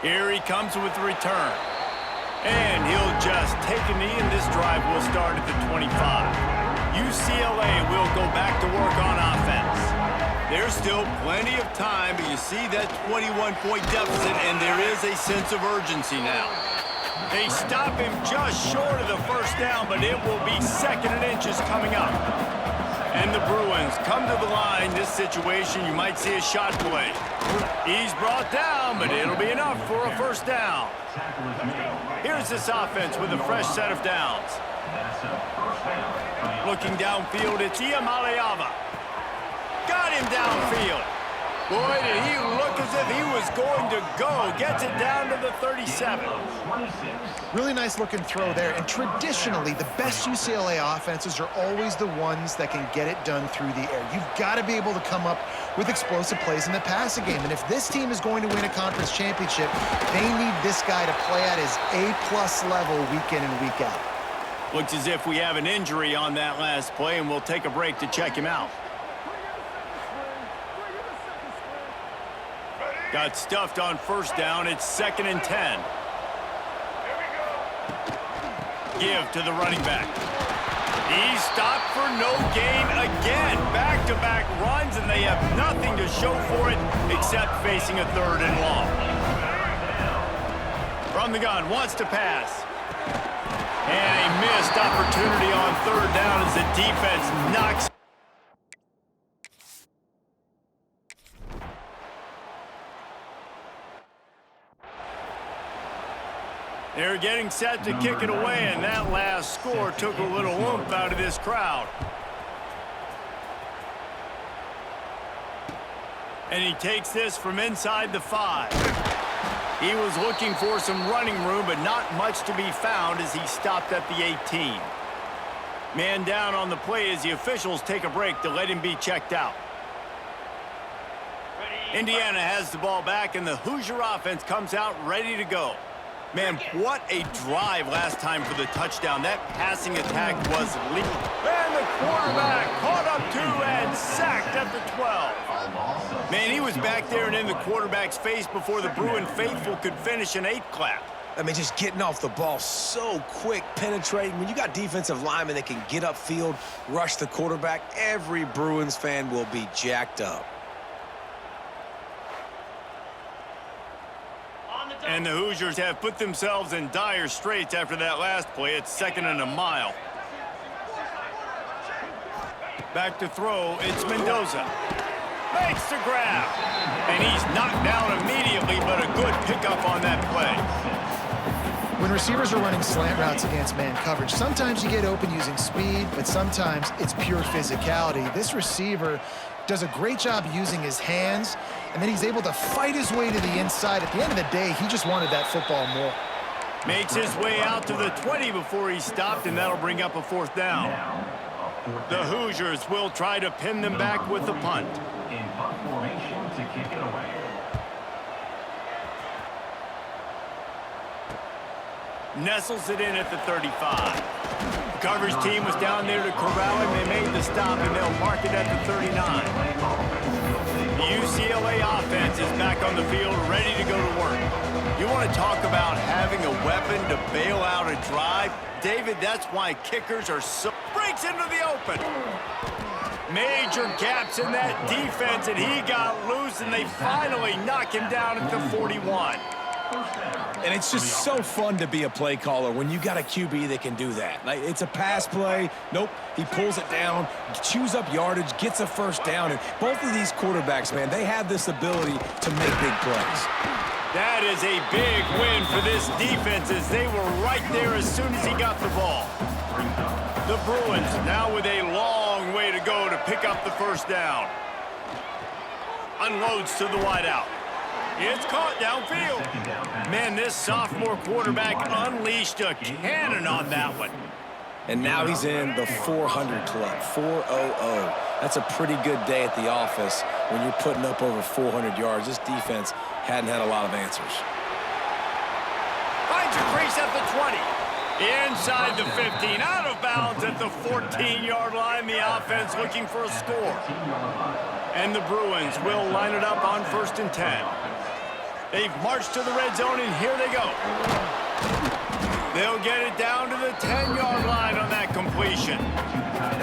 Here he comes with the return. And he'll just take a knee, and this drive will start at the 25. UCLA will go back to work on offense. There's still plenty of time, but you see that 21-point deficit, and there is a sense of urgency now. They stop him just short of the first down, but it will be 2nd and inches coming up. And the Bruins come to the line. This situation, you might see a shot play. He's brought down, but it'll be enough for a first down. Here's this offense with a fresh set of downs. Looking downfield, it's Iamaleava. Got him downfield. Boy, did he look as if he was going to go. Gets it down to the 37. Really nice looking throw there. And traditionally, the best UCLA offenses are always the ones that can get it done through the air. You've got to be able to come up with explosive plays in the passing game. And if this team is going to win a conference championship, they need this guy to play at his A+ level week in and week out. Looks as if we have an injury on that last play, and we'll take a break to check him out. Got stuffed on first down. It's 2nd and 10. Give to the running back. He's stopped for no gain again. Back-to-back runs, and they have nothing to show for it except facing a 3rd and long. From the gun, wants to pass. And a missed opportunity on 3rd down as the defense knocks. They're getting set to kick it away, and that last score took a little oomph out of this crowd. And he takes this from inside the 5. He was looking for some running room, but not much to be found as he stopped at the 18. Man down on the play as the officials take a break to let him be checked out. Indiana has the ball back, and the Hoosier offense comes out ready to go. Man, what a drive last time for the touchdown. That passing attack was lethal. And the quarterback caught up to and sacked at the 12. Man, he was back there and in the quarterback's face before the Bruin faithful could finish an 8 clap. I mean, just getting off the ball so quick, penetrating. When you got defensive linemen that can get upfield, rush the quarterback, every Bruins fan will be jacked up. And the Hoosiers have put themselves in dire straits after that last play. It's 2nd and a mile. Back to throw, it's Mendoza. Makes the grab. And he's knocked down immediately, but a good pickup on that play. When receivers are running slant routes against man coverage, sometimes you get open using speed, but sometimes it's pure physicality. This receiver does a great job using his hands, and then he's able to fight his way to the inside. At the end of the day, he just wanted that football more. Makes his way out to the 20 before he stopped, and that'll bring up a 4th down. The Hoosiers will try to pin them back with the punt. In punt formation to kick it away. Nestles it in at the 35. The coverage team was down there to corral him. They made the stop, and they'll mark it at the 39. The UCLA offense is back on the field, ready to go to work. You want to talk about having a weapon to bail out a drive? David, that's why kickers are so... Breaks into the open. Major gaps in that defense, and he got loose, and they finally knock him down at the 41. And it's just so fun to be a play caller when you got a QB that can do that. Like, it's a pass play. Nope, he pulls it down, chews up yardage, gets a first down. And both of these quarterbacks, man, they have this ability to make big plays. That is a big win for this defense as they were right there as soon as he got the ball. The Bruins now with a long way to go to pick up the first down. Unloads to the wideout. It's caught downfield. Man, this sophomore quarterback unleashed a cannon on that one. And now he's in the 400 club, 400. That's a pretty good day at the office when you're putting up over 400 yards. This defense hadn't had a lot of answers. Finds a crease at the 20. Inside the 15, out of bounds at the 14-yard line. The offense looking for a score. And the Bruins will line it up on 1st and 10. They've marched to the red zone, and here they go. They'll get it down to the 10-yard line on that completion.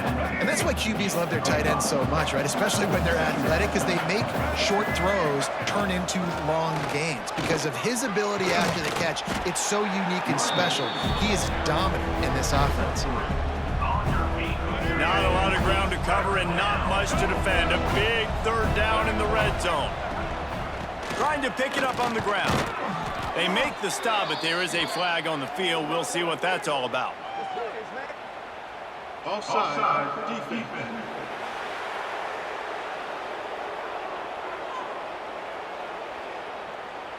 And that's why QBs love their tight ends so much, right? Especially when they're athletic, because they make short throws turn into long gains. Because of his ability after the catch, it's so unique and special. He is dominant in this offense. Not a lot of ground to cover and not much to defend. A big third down in the red zone. Trying to pick it up on the ground. They make the stop, but there is a flag on the field. We'll see what that's all about. Offside, defense.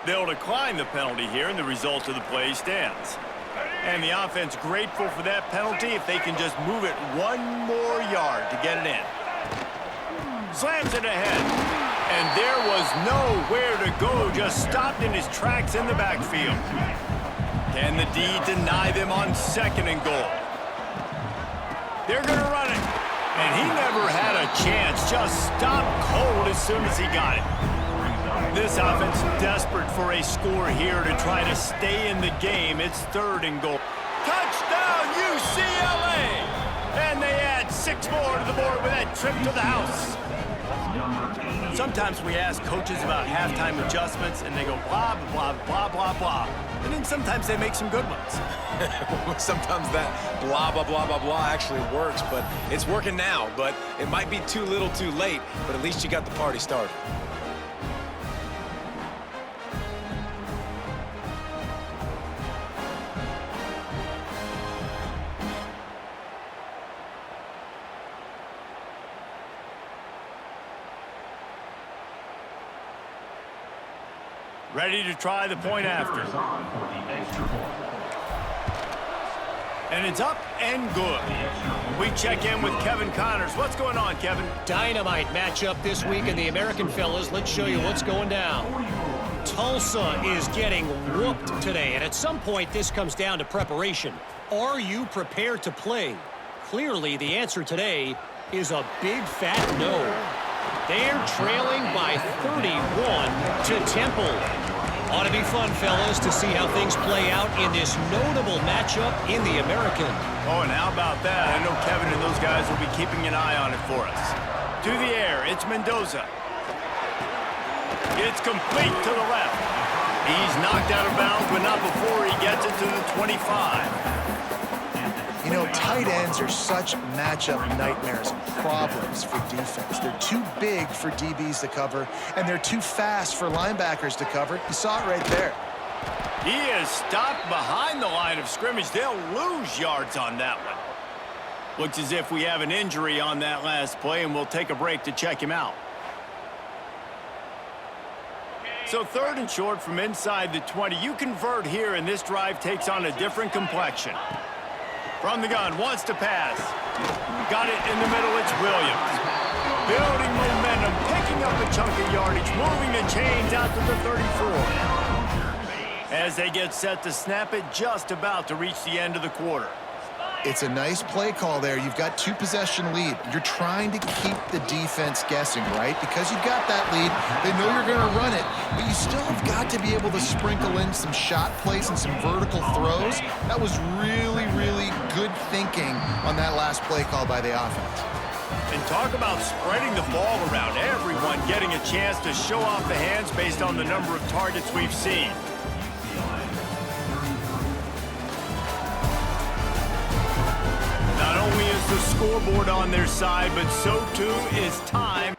They'll decline the penalty here, and the result of the play stands. And the offense grateful for that penalty if they can just move it one more yard to get it in. Slams it ahead. And there was nowhere to go, just stopped in his tracks in the backfield. Can the D deny them on 2nd and goal? They're going to run it. And he never had a chance, just stopped cold as soon as he got it. This offense desperate for a score here to try to stay in the game. It's 3rd and goal. Touchdown, UCLA! And they add 6 more to the board with that trip to the house. Sometimes we ask coaches about halftime adjustments, and they go blah, blah, blah, blah, blah. And then sometimes they make some good ones. Sometimes that blah, blah, blah, blah, blah actually works, but it's working now. But it might be too little too late, but at least you got the party started. Ready to try the point after. And it's up and good. We check in with Kevin Connors. What's going on, Kevin? Dynamite matchup this week in the American, fellas. Let's show you what's going down. Tulsa is getting whooped today, and at some point this comes down to preparation. Are you prepared to play? Clearly, the answer today is a big fat no. They're trailing by 31 to Temple. Ought to be fun, fellas, to see how things play out in this notable matchup in the American. Oh, and how about that? I know Kevin and those guys will be keeping an eye on it for us. To the air, it's Mendoza. It's complete to the left. He's knocked out of bounds, but not before he gets it to the 25. You know, tight ends are such matchup nightmares and problems for defense. They're too big for DBs to cover, and they're too fast for linebackers to cover. You saw it right there. He is stopped behind the line of scrimmage. They'll lose yards on that one. Looks as if we have an injury on that last play, and we'll take a break to check him out. So 3rd and short from inside the 20. You convert here, and this drive takes on a different complexion. From the gun, wants to pass. Got it in the middle, it's Williams. Building momentum, picking up a chunk of yardage, moving the chains out to the 34. As they get set to snap it, just about to reach the end of the quarter. It's a nice play call there. You've got 2-possession lead. You're trying to keep the defense guessing, right? Because you've got that lead, they know you're going to run it, but you still have got to be able to sprinkle in some shot plays and some vertical throws. That was really, really good thinking on that last play call by the offense. And talk about spreading the ball around. Everyone getting a chance to show off the hands based on the number of targets we've seen. Not only is the scoreboard on their side, but so too is time.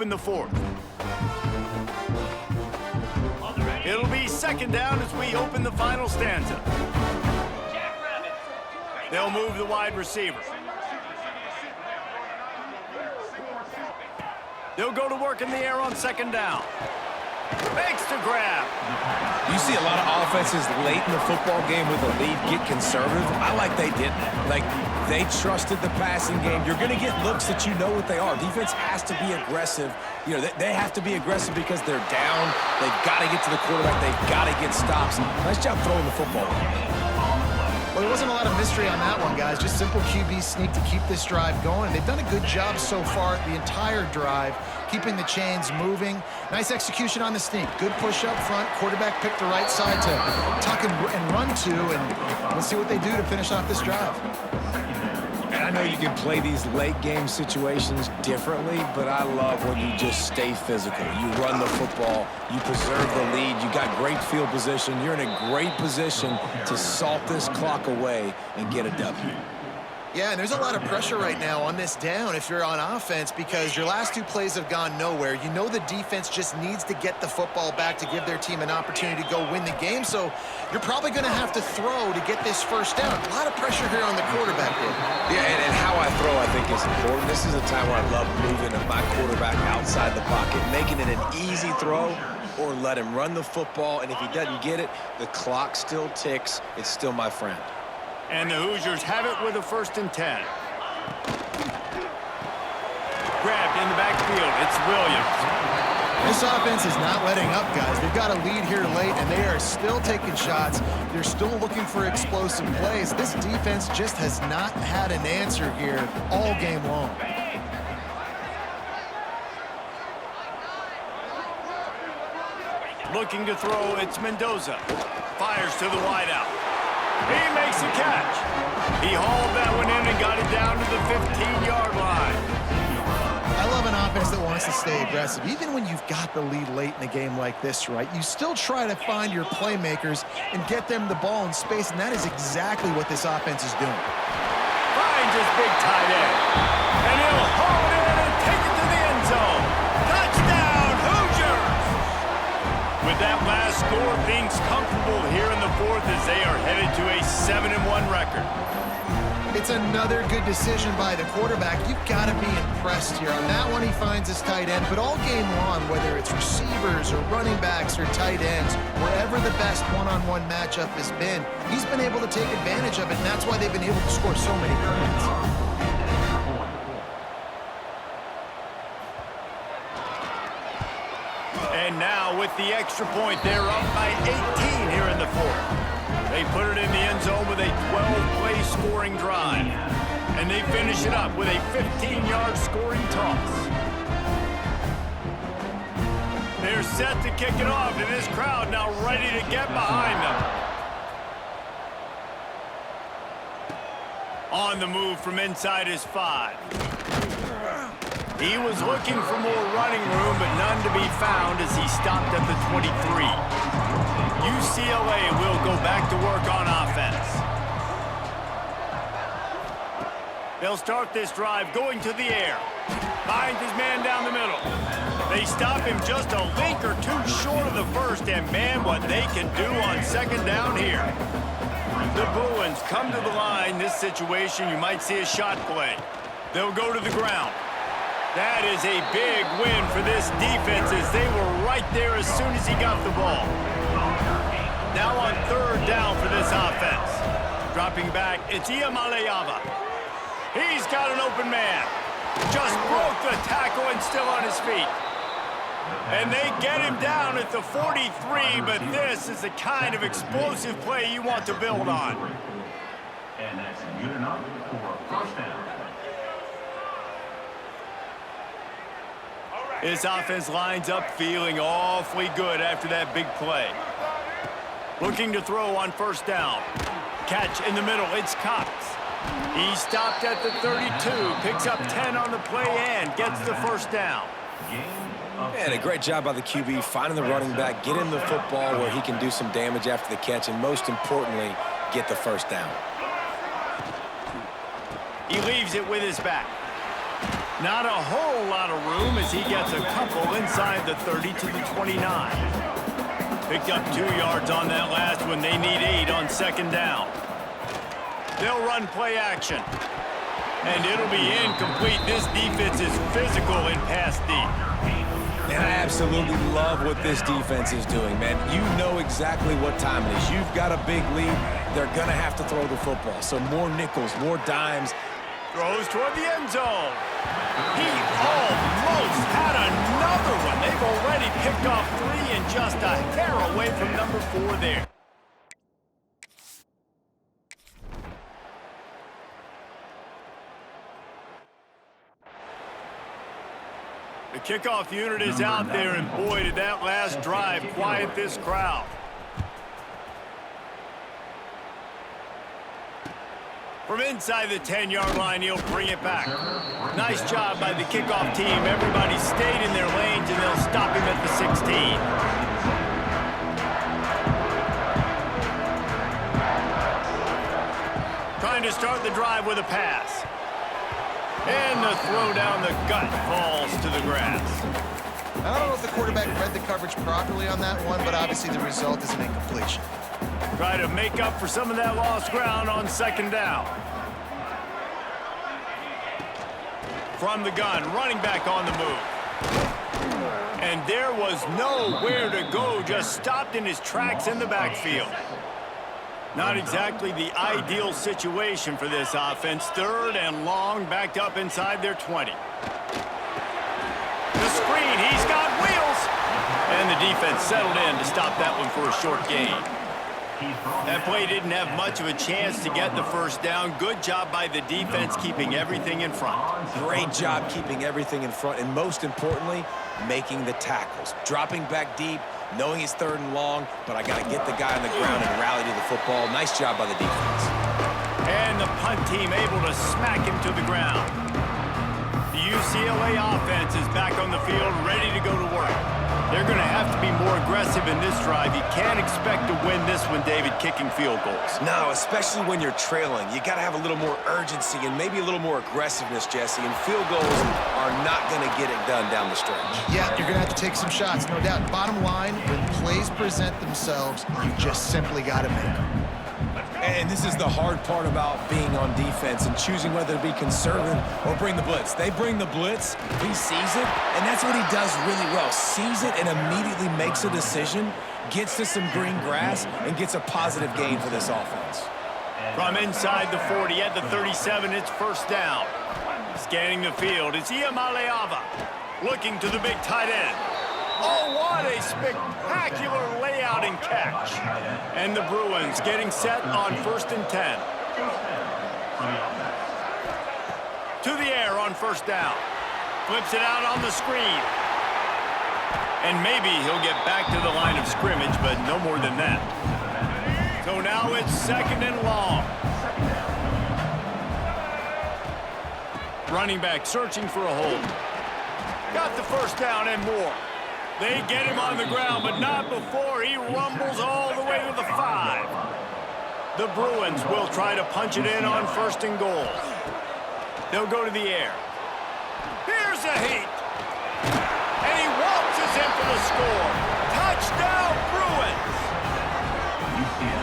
open the fourth. It'll be second down as we open the final stanza. They'll move the wide receiver. They'll go to work in the air on second down. Makes the grab. You see a lot of offenses late in the football game with a lead get conservative. I like they did that. Like, they trusted the passing game. You're going to get looks that you know what they are. Defense has to be aggressive. You know, they have to be aggressive because they're down. They've got to get to the quarterback. They've got to get stops. Nice job throwing the football. Well, there wasn't a lot of mystery on that one, guys. Just simple QB sneak to keep this drive going. They've done a good job so far the entire drive, keeping the chains moving. Nice execution on the sneak. Good push up front. Quarterback picked the right side to tuck and run to, and we'll see what they do to finish off this drive. And I know you can play these late game situations differently, but I love when you just stay physical. You run the football, you preserve the lead, you got great field position. You're in a great position to salt this clock away and get a W. Yeah, and there's a lot of pressure right now on this down if you're on offense because your last two plays have gone nowhere. You know the defense just needs to get the football back to give their team an opportunity to go win the game, so you're probably going to have to throw to get this first down. A lot of pressure here on the quarterback. Yeah, and how I throw, I think, is important. This is a time where I love moving my quarterback outside the pocket, making it an easy throw, or let him run the football, and if he doesn't get it, the clock still ticks. It's still my friend. And the Hoosiers have it with a 1st and 10. Grabbed in the backfield. It's Williams. This offense is not letting up, guys. They've got a lead here late, and they are still taking shots. They're still looking for explosive plays. This defense just has not had an answer here all game long. Looking to throw, it's Mendoza. Fires to the wideout. He makes the catch. He hauled that one in and got it down to the 15-yard line. I love an offense that wants to stay aggressive. Even when you've got the lead late in a game like this, right, you still try to find your playmakers and get them the ball in space, and that is exactly what this offense is doing. Finds his big tight end. And he'll haul it in and take it to the end zone. Touchdown, Hoosiers! With that last score, things comfortable here in the fourth as they are headed to a 7-1 record. It's another good decision by the quarterback. You've got to be impressed here. On that one, he finds his tight end, but all game long, whether it's receivers or running backs or tight ends, wherever the best one-on-one matchup has been, he's been able to take advantage of it, and that's why they've been able to score so many points. And now with the extra point, they're up by 18 here in the fourth. They put it in the end zone with a 12-play scoring drive. And they finish it up with a 15-yard scoring toss. They're set to kick it off, and this crowd now ready to get behind them. On the move from inside his 5. He was looking for more running room, but none to be found as he stopped at the 23. UCLA will go back to work on offense. They'll start this drive going to the air. Finds his man down the middle. They stop him just a link or two short of the first, and man, what they can do on second down here. The Bruins come to the line. This situation, you might see a shot play. They'll go to the ground. That is a big win for this defense as they were right there as soon as he got the ball. Now on third down for this offense. Dropping back, it's Iamaleava. He's got an open man. Just broke the tackle and still on his feet. And they get him down at the 43, but this is the kind of explosive play you want to build on. And that's good enough for a first down. This offense lines up feeling awfully good after that big play. Looking to throw on first down. Catch in the middle, it's Cox. He stopped at the 32, picks up 10 on the play and gets the first down. And a great job by the QB finding the running back, get him the football where he can do some damage after the catch, and most importantly, get the first down. He leaves it with his back. Not a whole lot of room as he gets a couple inside the 30 to the 29. Picked up 2 yards on that last one. They need 8 on second down. They'll run play action. And it'll be incomplete. This defense is physical in pass deep. And I absolutely love what this defense is doing, man. You know exactly what time it is. You've got a big lead. They're going to have to throw the football. So more nickels, more dimes. Throws toward the end zone. He almost had another one. They've already picked off 3 and just a hair away from number 4 there. The kickoff unit is out there, and boy, did that last drive quiet this crowd. From inside the 10-yard line, he'll bring it back. Nice job by the kickoff team. Everybody stayed in their lanes, and they'll stop him at the 16. Trying to start the drive with a pass. And the throw down the gut falls to the grass. I don't know if the quarterback read the coverage properly on that one, but obviously the result is an incompletion. Try to make up for some of that lost ground on second down. From the gun, running back on the move. And there was nowhere to go, just stopped in his tracks in the backfield. Not exactly the ideal situation for this offense. 3rd and long, backed up inside their 20. The screen, he's got wheels. And the defense settled in to stop that one for a short gain. That play didn't have much of a chance to get the first down. Good job by the defense keeping everything in front. Great job keeping everything in front, and most importantly, making the tackles. Dropping back deep, knowing it's 3rd and long, but I got to get the guy on the ground and rally to the football. Nice job by the defense. And the punt team able to smack him to the ground. The UCLA offense is back on the field, ready to go to work. They're going to have to be more aggressive in this drive. You can't expect to win this one, David, kicking field goals. No, especially when you're trailing. You got to have a little more urgency and maybe a little more aggressiveness, Jesse, and field goals are not going to get it done down the stretch. Yeah, you're going to have to take some shots, no doubt. Bottom line, when plays present themselves, you just simply got to make them. And this is the hard part about being on defense and choosing whether to be conservative or bring the blitz. They bring the blitz, he sees it, and that's what he does really well. Sees it and immediately makes a decision, gets to some green grass, and gets a positive gain for this offense. From inside the 40 at the 37, it's first down. Scanning the field, it's Iamaleava looking to the big tight end. Oh, what a spectacular layout and catch. And the Bruins getting set on 1st and 10. To the air on first down. Flips it out on the screen. And maybe he'll get back to the line of scrimmage, but no more than that. So now it's 2nd and long. Running back searching for a hole. Got the first down and more. They get him on the ground, but not before he rumbles all the way to the 5. The Bruins will try to punch it in on 1st and goal. They'll go to the air. Here's a heat. And he waltzes in for the score. Touchdown, Bruins!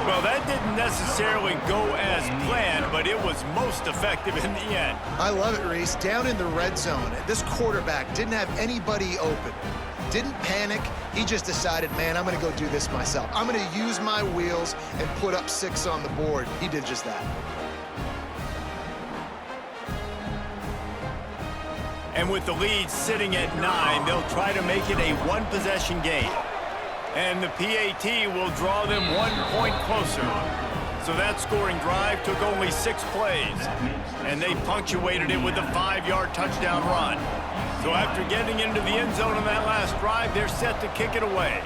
Well, that didn't necessarily go as planned, but it was most effective in the end. I love it, Reese. Down in the red zone, this quarterback didn't have anybody open. Didn't panic. He just decided, man, I'm going to go do this myself. I'm going to use my wheels and put up 6 on the board. He did just that. And with the lead sitting at 9, they'll try to make it a 1-possession game. And the PAT will draw them 1 point closer. So that scoring drive took only 6 plays. And they punctuated it with a 5-yard touchdown run. So after getting into the end zone on that last drive, they're set to kick it away.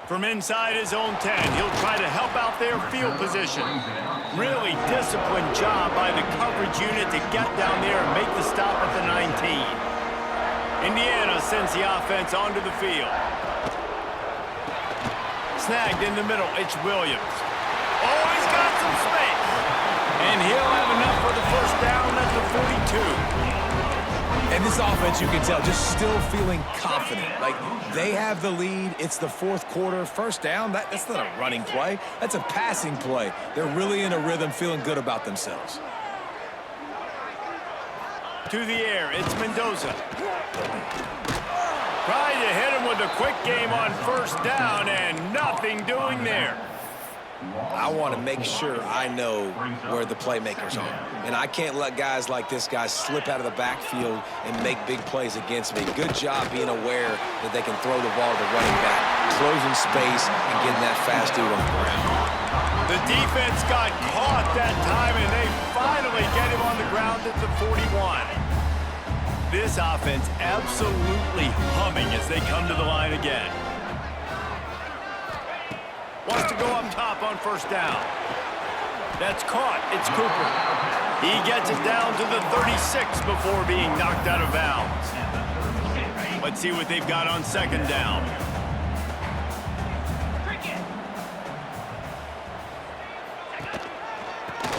From inside his own 10, he'll try to help out their field position. Really disciplined job by the coverage unit to get down there and make the stop at the 19. Indiana sends the offense onto the field. Snagged in the middle, it's Williams. Oh, he's got some space. And he'll have enough for the first down at the 42. And this offense, you can tell, just still feeling confident. Like, they have the lead. It's the fourth quarter. First down, that's not a running play. That's a passing play. They're really in a rhythm, feeling good about themselves. To the air, it's Mendoza. Trying to hit him with a quick game on first down, and nothing doing there. I want to make sure I know where the playmakers are. And I can't let guys like this guy slip out of the backfield and make big plays against me. Good job being aware that they can throw the ball to the running back, closing space, and getting that fast dude on the ground. The defense got caught that time, and they finally get him on the ground at the 41. This offense absolutely humming as they come to the line again. Wants to go up top on first down. That's caught. It's Cooper. He gets it down to the 36 before being knocked out of bounds. Let's see what they've got on second down.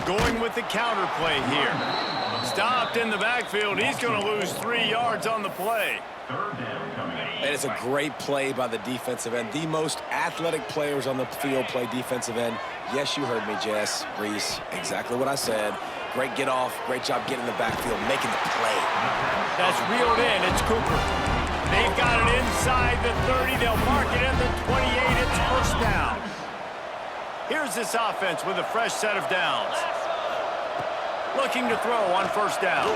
Going with the counter play here. Stopped in the backfield. He's going to lose 3 yards on the play. And it's a great play by the defensive end. The most athletic players on the field play defensive end. Yes, you heard me, Jess, Reese. Exactly what I said. Great get off. Great job getting in the backfield, making the play. That's reeled in. It's Cooper. They've got it inside the 30. They'll mark it at the 28. It's first down. Here's this offense with a fresh set of downs. Looking to throw on first down.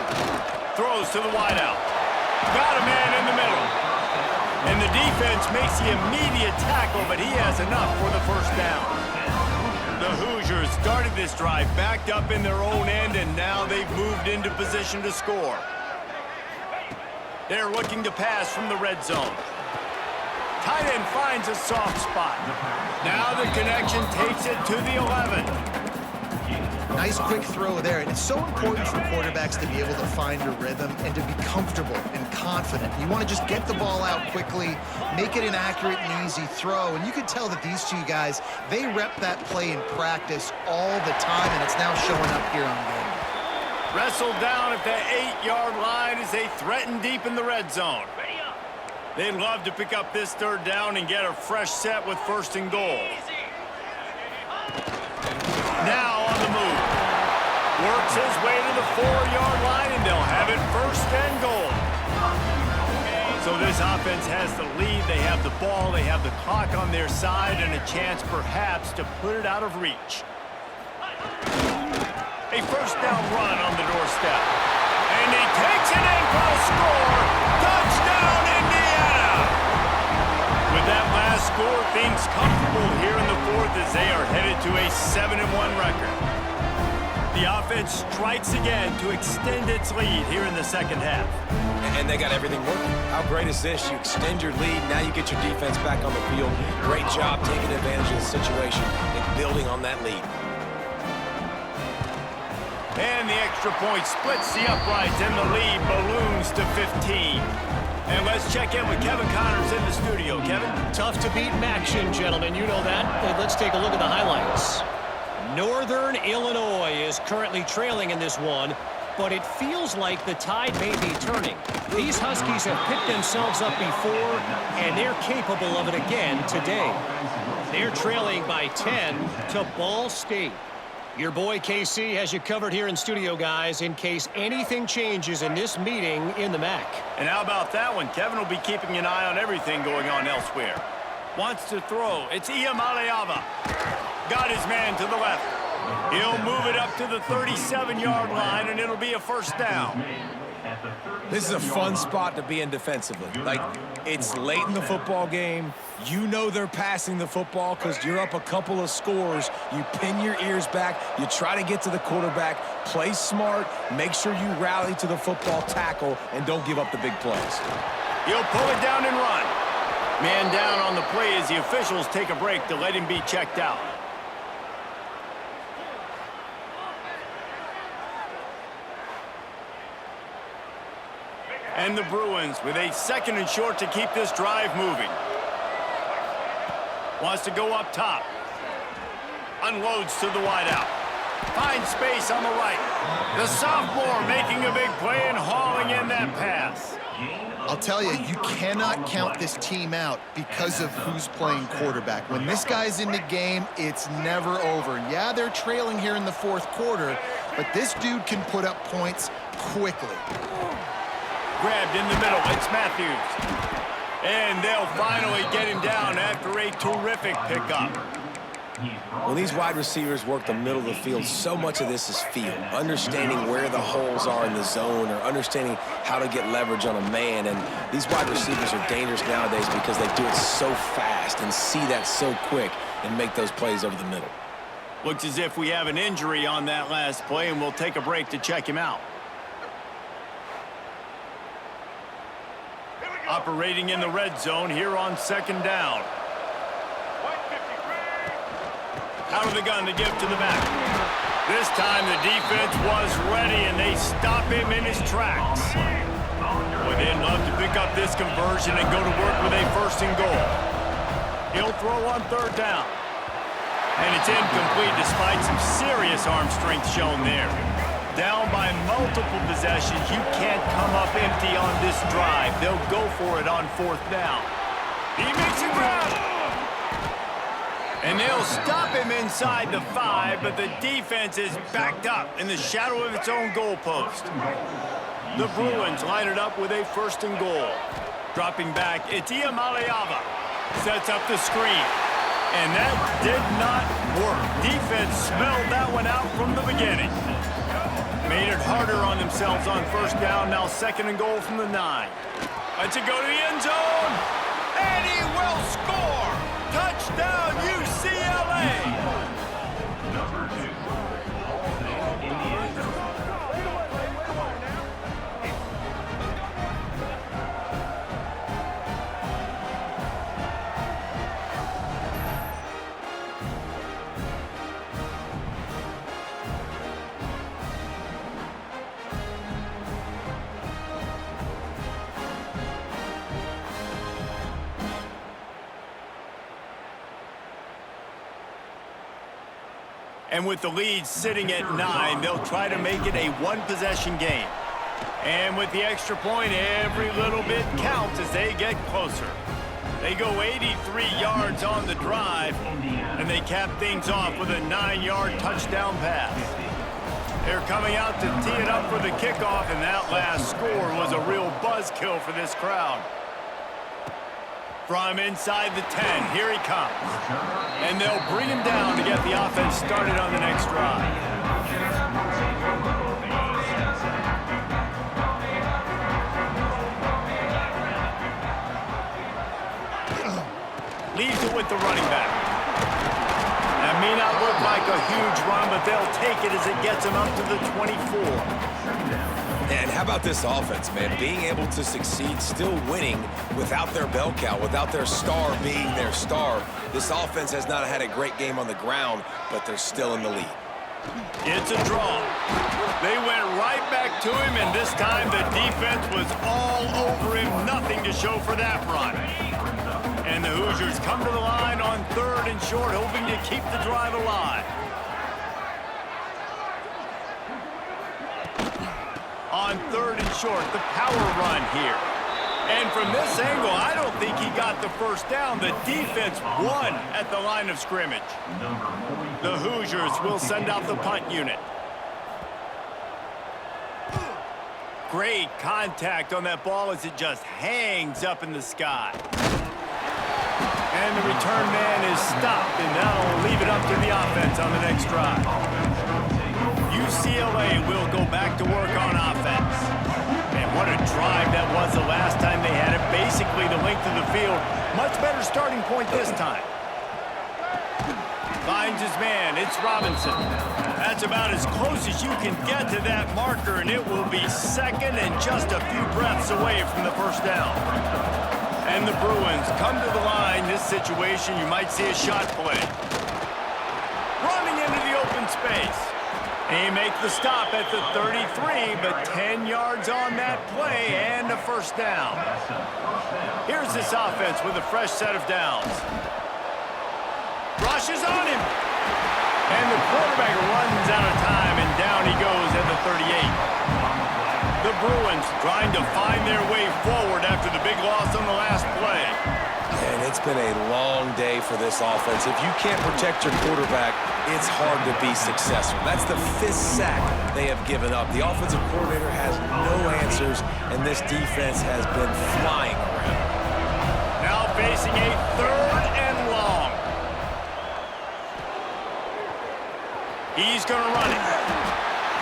Throws to the wideout. Got a man in the middle. And the defense makes the immediate tackle, but he has enough for the first down. The Hoosiers started this drive backed up in their own end, and now they've moved into position to score. They're looking to pass from the red zone. Tight end finds a soft spot. Now the connection takes it to the 11. Nice quick throw there, and it's so important for quarterbacks to be able to find a rhythm and to be comfortable and confident. You want to just get the ball out quickly, make it an accurate and easy throw, and you can tell that these two guys, they rep that play in practice all the time, and it's now showing up here on game. Wrestled down at the 8-yard line as they threaten deep in the red zone. They'd love to pick up this third down and get a fresh set with first and goal. Now on the move. Works his way to the 4-yard line, and they'll have it first and goal. So this offense has the lead. They have the ball. They have the clock on their side and a chance perhaps to put it out of reach. A first down run on the doorstep. And he takes it in for a score. Touchdown, Indiana! With that last score, things comfortable here in the fourth as they are headed to a 7-1 record. The offense strikes again to extend its lead here in the second half. And they got everything working. How great is this? You extend your lead, now you get your defense back on the field. Great job taking advantage of the situation and building on that lead. And the extra point splits the uprights, and the lead balloons to 15. And let's check in with Kevin Connors in the studio. Kevin? Tough to beat action, gentlemen. You know that. And let's take a look at the highlights. Northern Illinois is currently trailing in this one, but it feels like the tide may be turning. These Huskies have picked themselves up before, and they're capable of it again today. They're trailing by 10 to Ball State. Your boy KC has you covered here in studio, guys, in case anything changes in this meeting in the MAC. And how about that one? Kevin will be keeping an eye on everything going on elsewhere. Wants to throw. It's Iamaleava. Got his man to the left. He'll move it up to the 37-yard line, and it'll be a first down. This is a fun spot to be in defensively. Like, it's late in the football game. You know they're passing the football because you're up a couple of scores. You pin your ears back. You try to get to the quarterback. Play smart. Make sure you rally to the football tackle and don't give up the big plays. He'll pull it down and run. Man down on the play as the officials take a break to let him be checked out. And the Bruins with a 2nd and short to keep this drive moving. Wants to go up top. Unloads to the wideout. Finds space on the right. The sophomore making a big play and hauling in that pass. I'll tell you, you cannot count this team out because of who's playing quarterback. When this guy's in the game, it's never over. Yeah, they're trailing here in the 4th quarter, but this dude can put up points quickly. Grabbed in the middle, it's Matthews. And they'll finally get him down after a terrific pickup. When these wide receivers work the middle of the field, so much of this is feel. Understanding where the holes are in the zone or understanding how to get leverage on a man. And these wide receivers are dangerous nowadays because they do it so fast and see that so quick and make those plays over the middle. Looks as if we have an injury on that last play, and we'll take a break to check him out. Operating in the red zone here on 2nd down. Out of the gun to give to the back. This time the defense was ready, and they stop him in his tracks. Boy, they'd love to pick up this conversion and go to work with a 1st and goal. He'll throw on 3rd down. And it's incomplete despite some serious arm strength shown there. Down by multiple possessions, you can't come up empty on this drive. They'll go for it on 4th down. He makes a grab. And they'll stop him inside the 5, but the defense is backed up in the shadow of its own goalpost. The Bruins line it up with a 1st and goal. Dropping back, it's Iamaleava. Sets up the screen. And that did not work. Defense smelled that one out from the beginning. Made it harder on themselves on 1st down. Now 2nd and goal from the 9. Lets it go to the end zone. And he will score. Touchdown, UCLA. And with the lead sitting at 9, they'll try to make it a 1-possession game. And with the extra point, every little bit counts as they get closer. They go 83 yards on the drive, and they cap things off with a 9-yard touchdown pass. They're coming out to tee it up for the kickoff, and that last score was a real buzzkill for this crowd. From inside the 10, here he comes. And they'll bring him down to get the offense started on the next drive. Leaves it with the running back. That may not look like a huge run, but they'll take it as it gets them up to the 24. And how about this offense, man? Being able to succeed, still winning without their bell cow, without their star being their star. This offense has not had a great game on the ground, but they're still in the lead. It's a draw. They went right back to him, and this time the defense was all over him. Nothing to show for that run. And the Hoosiers come to the line on 3rd and short, hoping to keep the drive alive. On 3rd and short, the power run here. And from this angle, I don't think he got the 1st down. The defense won at the line of scrimmage. The Hoosiers will send out the punt unit. Great contact on that ball as it just hangs up in the sky. And the return man is stopped, and that'll leave it up to the offense on the next drive. UCLA will go back to work on offense. And what a drive that was the last time they had it. Basically the length of the field. Much better starting point this time. Finds his man. It's Robinson. That's about as close as you can get to that marker, and it will be 2nd and just a few breaths away from the 1st down. And the Bruins come to the line. This situation, you might see a shot play. Running into the open space. He makes the stop at the 33, but 10 yards on that play and a first down. Here's this offense with a fresh set of downs. Rushes on him. And the quarterback runs out of time, and down he goes at the 38. The Bruins trying to find their way forward after the big loss on the last play. And it's been a long day for this offense. If you can't protect your quarterback, it's hard to be successful. That's the 5th sack they have given up. The offensive coordinator has no answers, and this defense has been flying around. Now facing a 3rd and long. He's going to run it.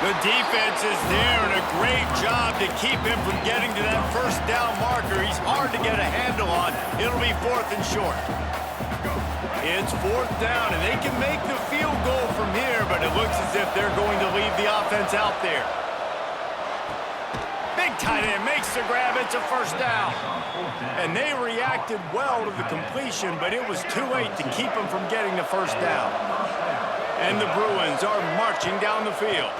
The defense is there, and a great job to keep him from getting to that first down marker. He's hard to get a handle on. It'll be 4th and short. It's 4th down, and they can make the field goal from here, but it looks as if they're going to leave the offense out there. Big tight end makes the grab. It's a first down. And they reacted well to the completion, but it was too late to keep them from getting the first down. And the Bruins are marching down the field.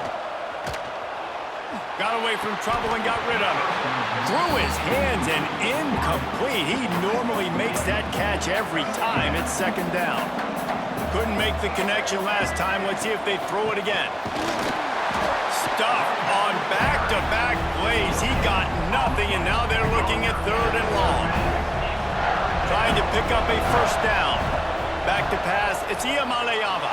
Got away from trouble and got rid of it. Through his hands and incomplete. He normally makes that catch every time. It's 2nd down. Couldn't make the connection last time. Let's see if they throw it again. Stuffed on back-to-back plays. He got nothing, and now they're looking at 3rd and long. Trying to pick up a first down. Back to pass. It's Iamaleava.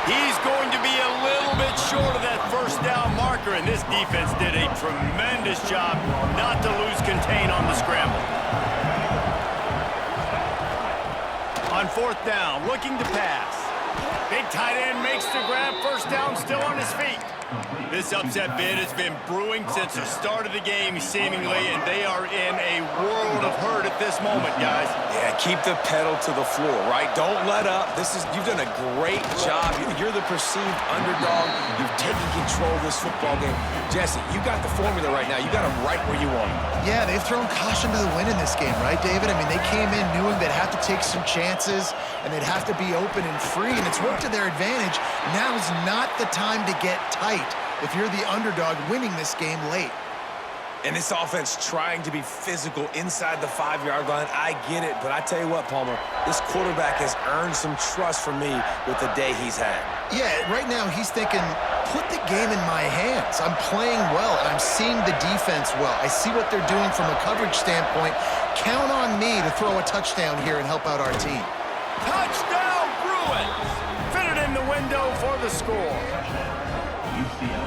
He's going to be a little bit short of that first down marker, and this defense did a tremendous job not to lose contain on the scramble. On 4th down, looking to pass. Big tight end makes the grab, first down, still on his feet. This upset bid has been brewing since the start of the game, seemingly, and they are in a world of hurt at this moment, guys. Yeah, keep the pedal to the floor, right? Don't let up. You've done a great job. You're the perceived underdog. You've taken control of this football game. Jesse, you got the formula right now. You got them right where you want them. Yeah, they've thrown caution to the wind in this game, right, David? I mean, they came in knowing they'd have to take some chances, and they'd have to be open and free, and it's worked to their advantage. Now is not the time to get tight if you're the underdog winning this game late. And this offense trying to be physical inside the 5-yard line. I get it, but I tell you what, Palmer, this quarterback has earned some trust from me with the day he's had. Yeah, right now he's thinking, put the game in my hands. I'm playing well, and I'm seeing the defense well. I see what they're doing from a coverage standpoint. Count on me to throw a touchdown here and help out our team. Touchdown, Bruins! Fitted in the window for the score.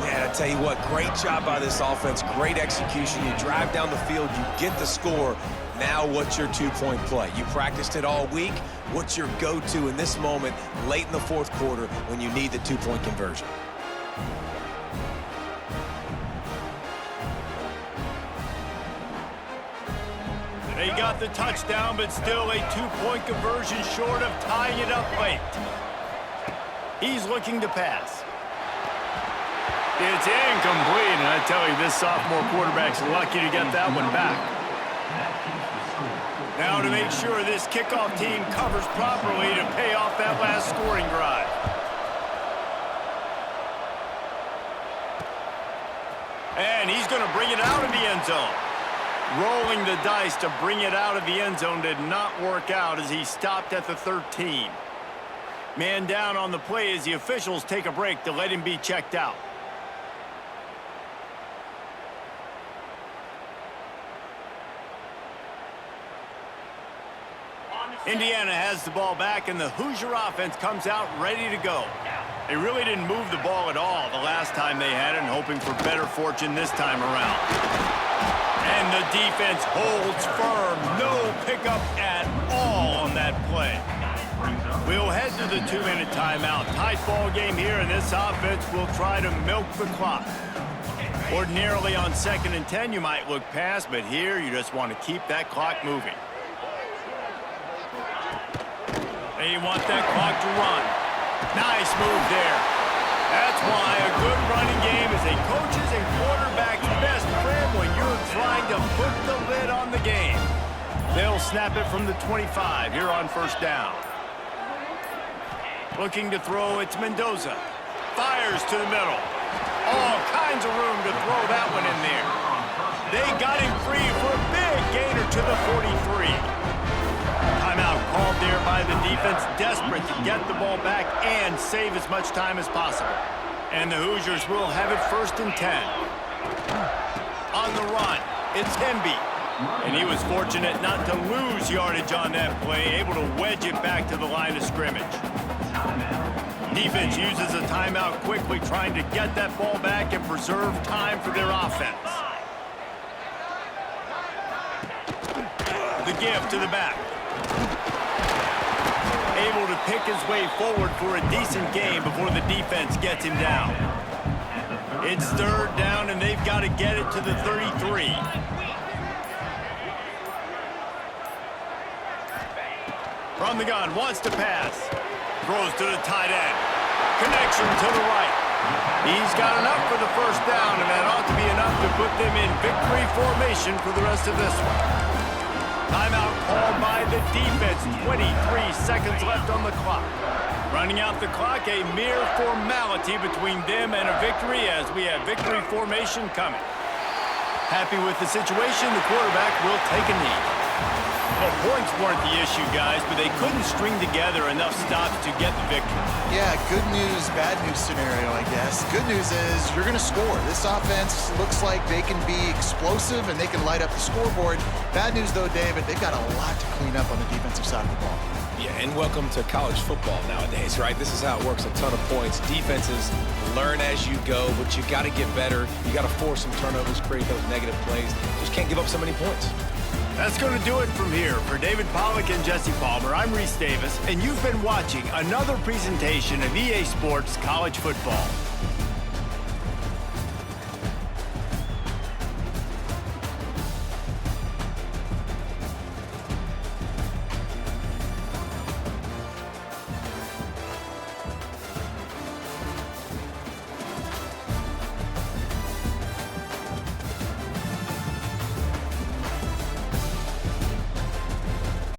Man, I tell you what, great job by this offense, great execution. You drive down the field, you get the score. Now what's your 2-point play? You practiced it all week. What's your go-to in this moment late in the 4th quarter when you need the 2-point conversion? They got the touchdown, but still a 2-point conversion short of tying it up late. He's looking to pass. It's incomplete, and I tell you, this sophomore quarterback's lucky to get that one back. Now to make sure this kickoff team covers properly to pay off that last scoring drive. And he's going to bring it out of the end zone. Rolling the dice to bring it out of the end zone did not work out as he stopped at the 13. Man down on the play as the officials take a break to let him be checked out. Indiana has the ball back, and the Hoosier offense comes out ready to go. They really didn't move the ball at all the last time they had it, and hoping for better fortune this time around. And the defense holds firm. No pickup at all on that play. We'll head to the 2-minute timeout. Tight ball game here, and this offense will try to milk the clock. Ordinarily on 2nd and 10, you might look past, but here you just want to keep that clock moving. They want that clock to run. Nice move there. That's why a good running game is a coach's and quarterback's best friend when you're trying to put the lid on the game. They'll snap it from the 25 here on first down. Looking to throw, it's Mendoza. Fires to the middle. All kinds of room to throw that one in there. They got him free for a big gainer to the 43. Timeout called there by the defense, desperate to get the ball back and save as much time as possible. And the Hoosiers will have it 1st and 10. On the run, it's Hemby. And he was fortunate not to lose yardage on that play, able to wedge it back to the line of scrimmage. Defense uses a timeout quickly, trying to get that ball back and preserve time for their offense. The give to the back. Able to pick his way forward for a decent game before the defense gets him down. It's 3rd down, and they've got to get it to the 33. From the gun, wants to pass. Throws to the tight end. Connection to the right. He's got enough for the 1st down, and that ought to be enough to put them in victory formation for the rest of this one. Timeout called by the defense. 23 seconds left on the clock. Running out the clock, a mere formality between them and a victory as we have victory formation coming. Happy with the situation, the quarterback will take a knee. Well, points weren't the issue, guys, but they couldn't string together enough stops to get the victory. Yeah, good news, bad news scenario, I guess. Good news is you're going to score. This offense looks like they can be explosive and they can light up the scoreboard. Bad news, though, David, they've got a lot to clean up on the defensive side of the ball. Yeah, and welcome to college football nowadays, right? This is how it works, a ton of points. Defenses learn as you go, but you got to get better. You got to force some turnovers, create those negative plays. Just can't give up so many points. That's going to do it from here. For David Pollack and Jesse Palmer, I'm Reese Davis, and you've been watching another presentation of EA Sports College Football.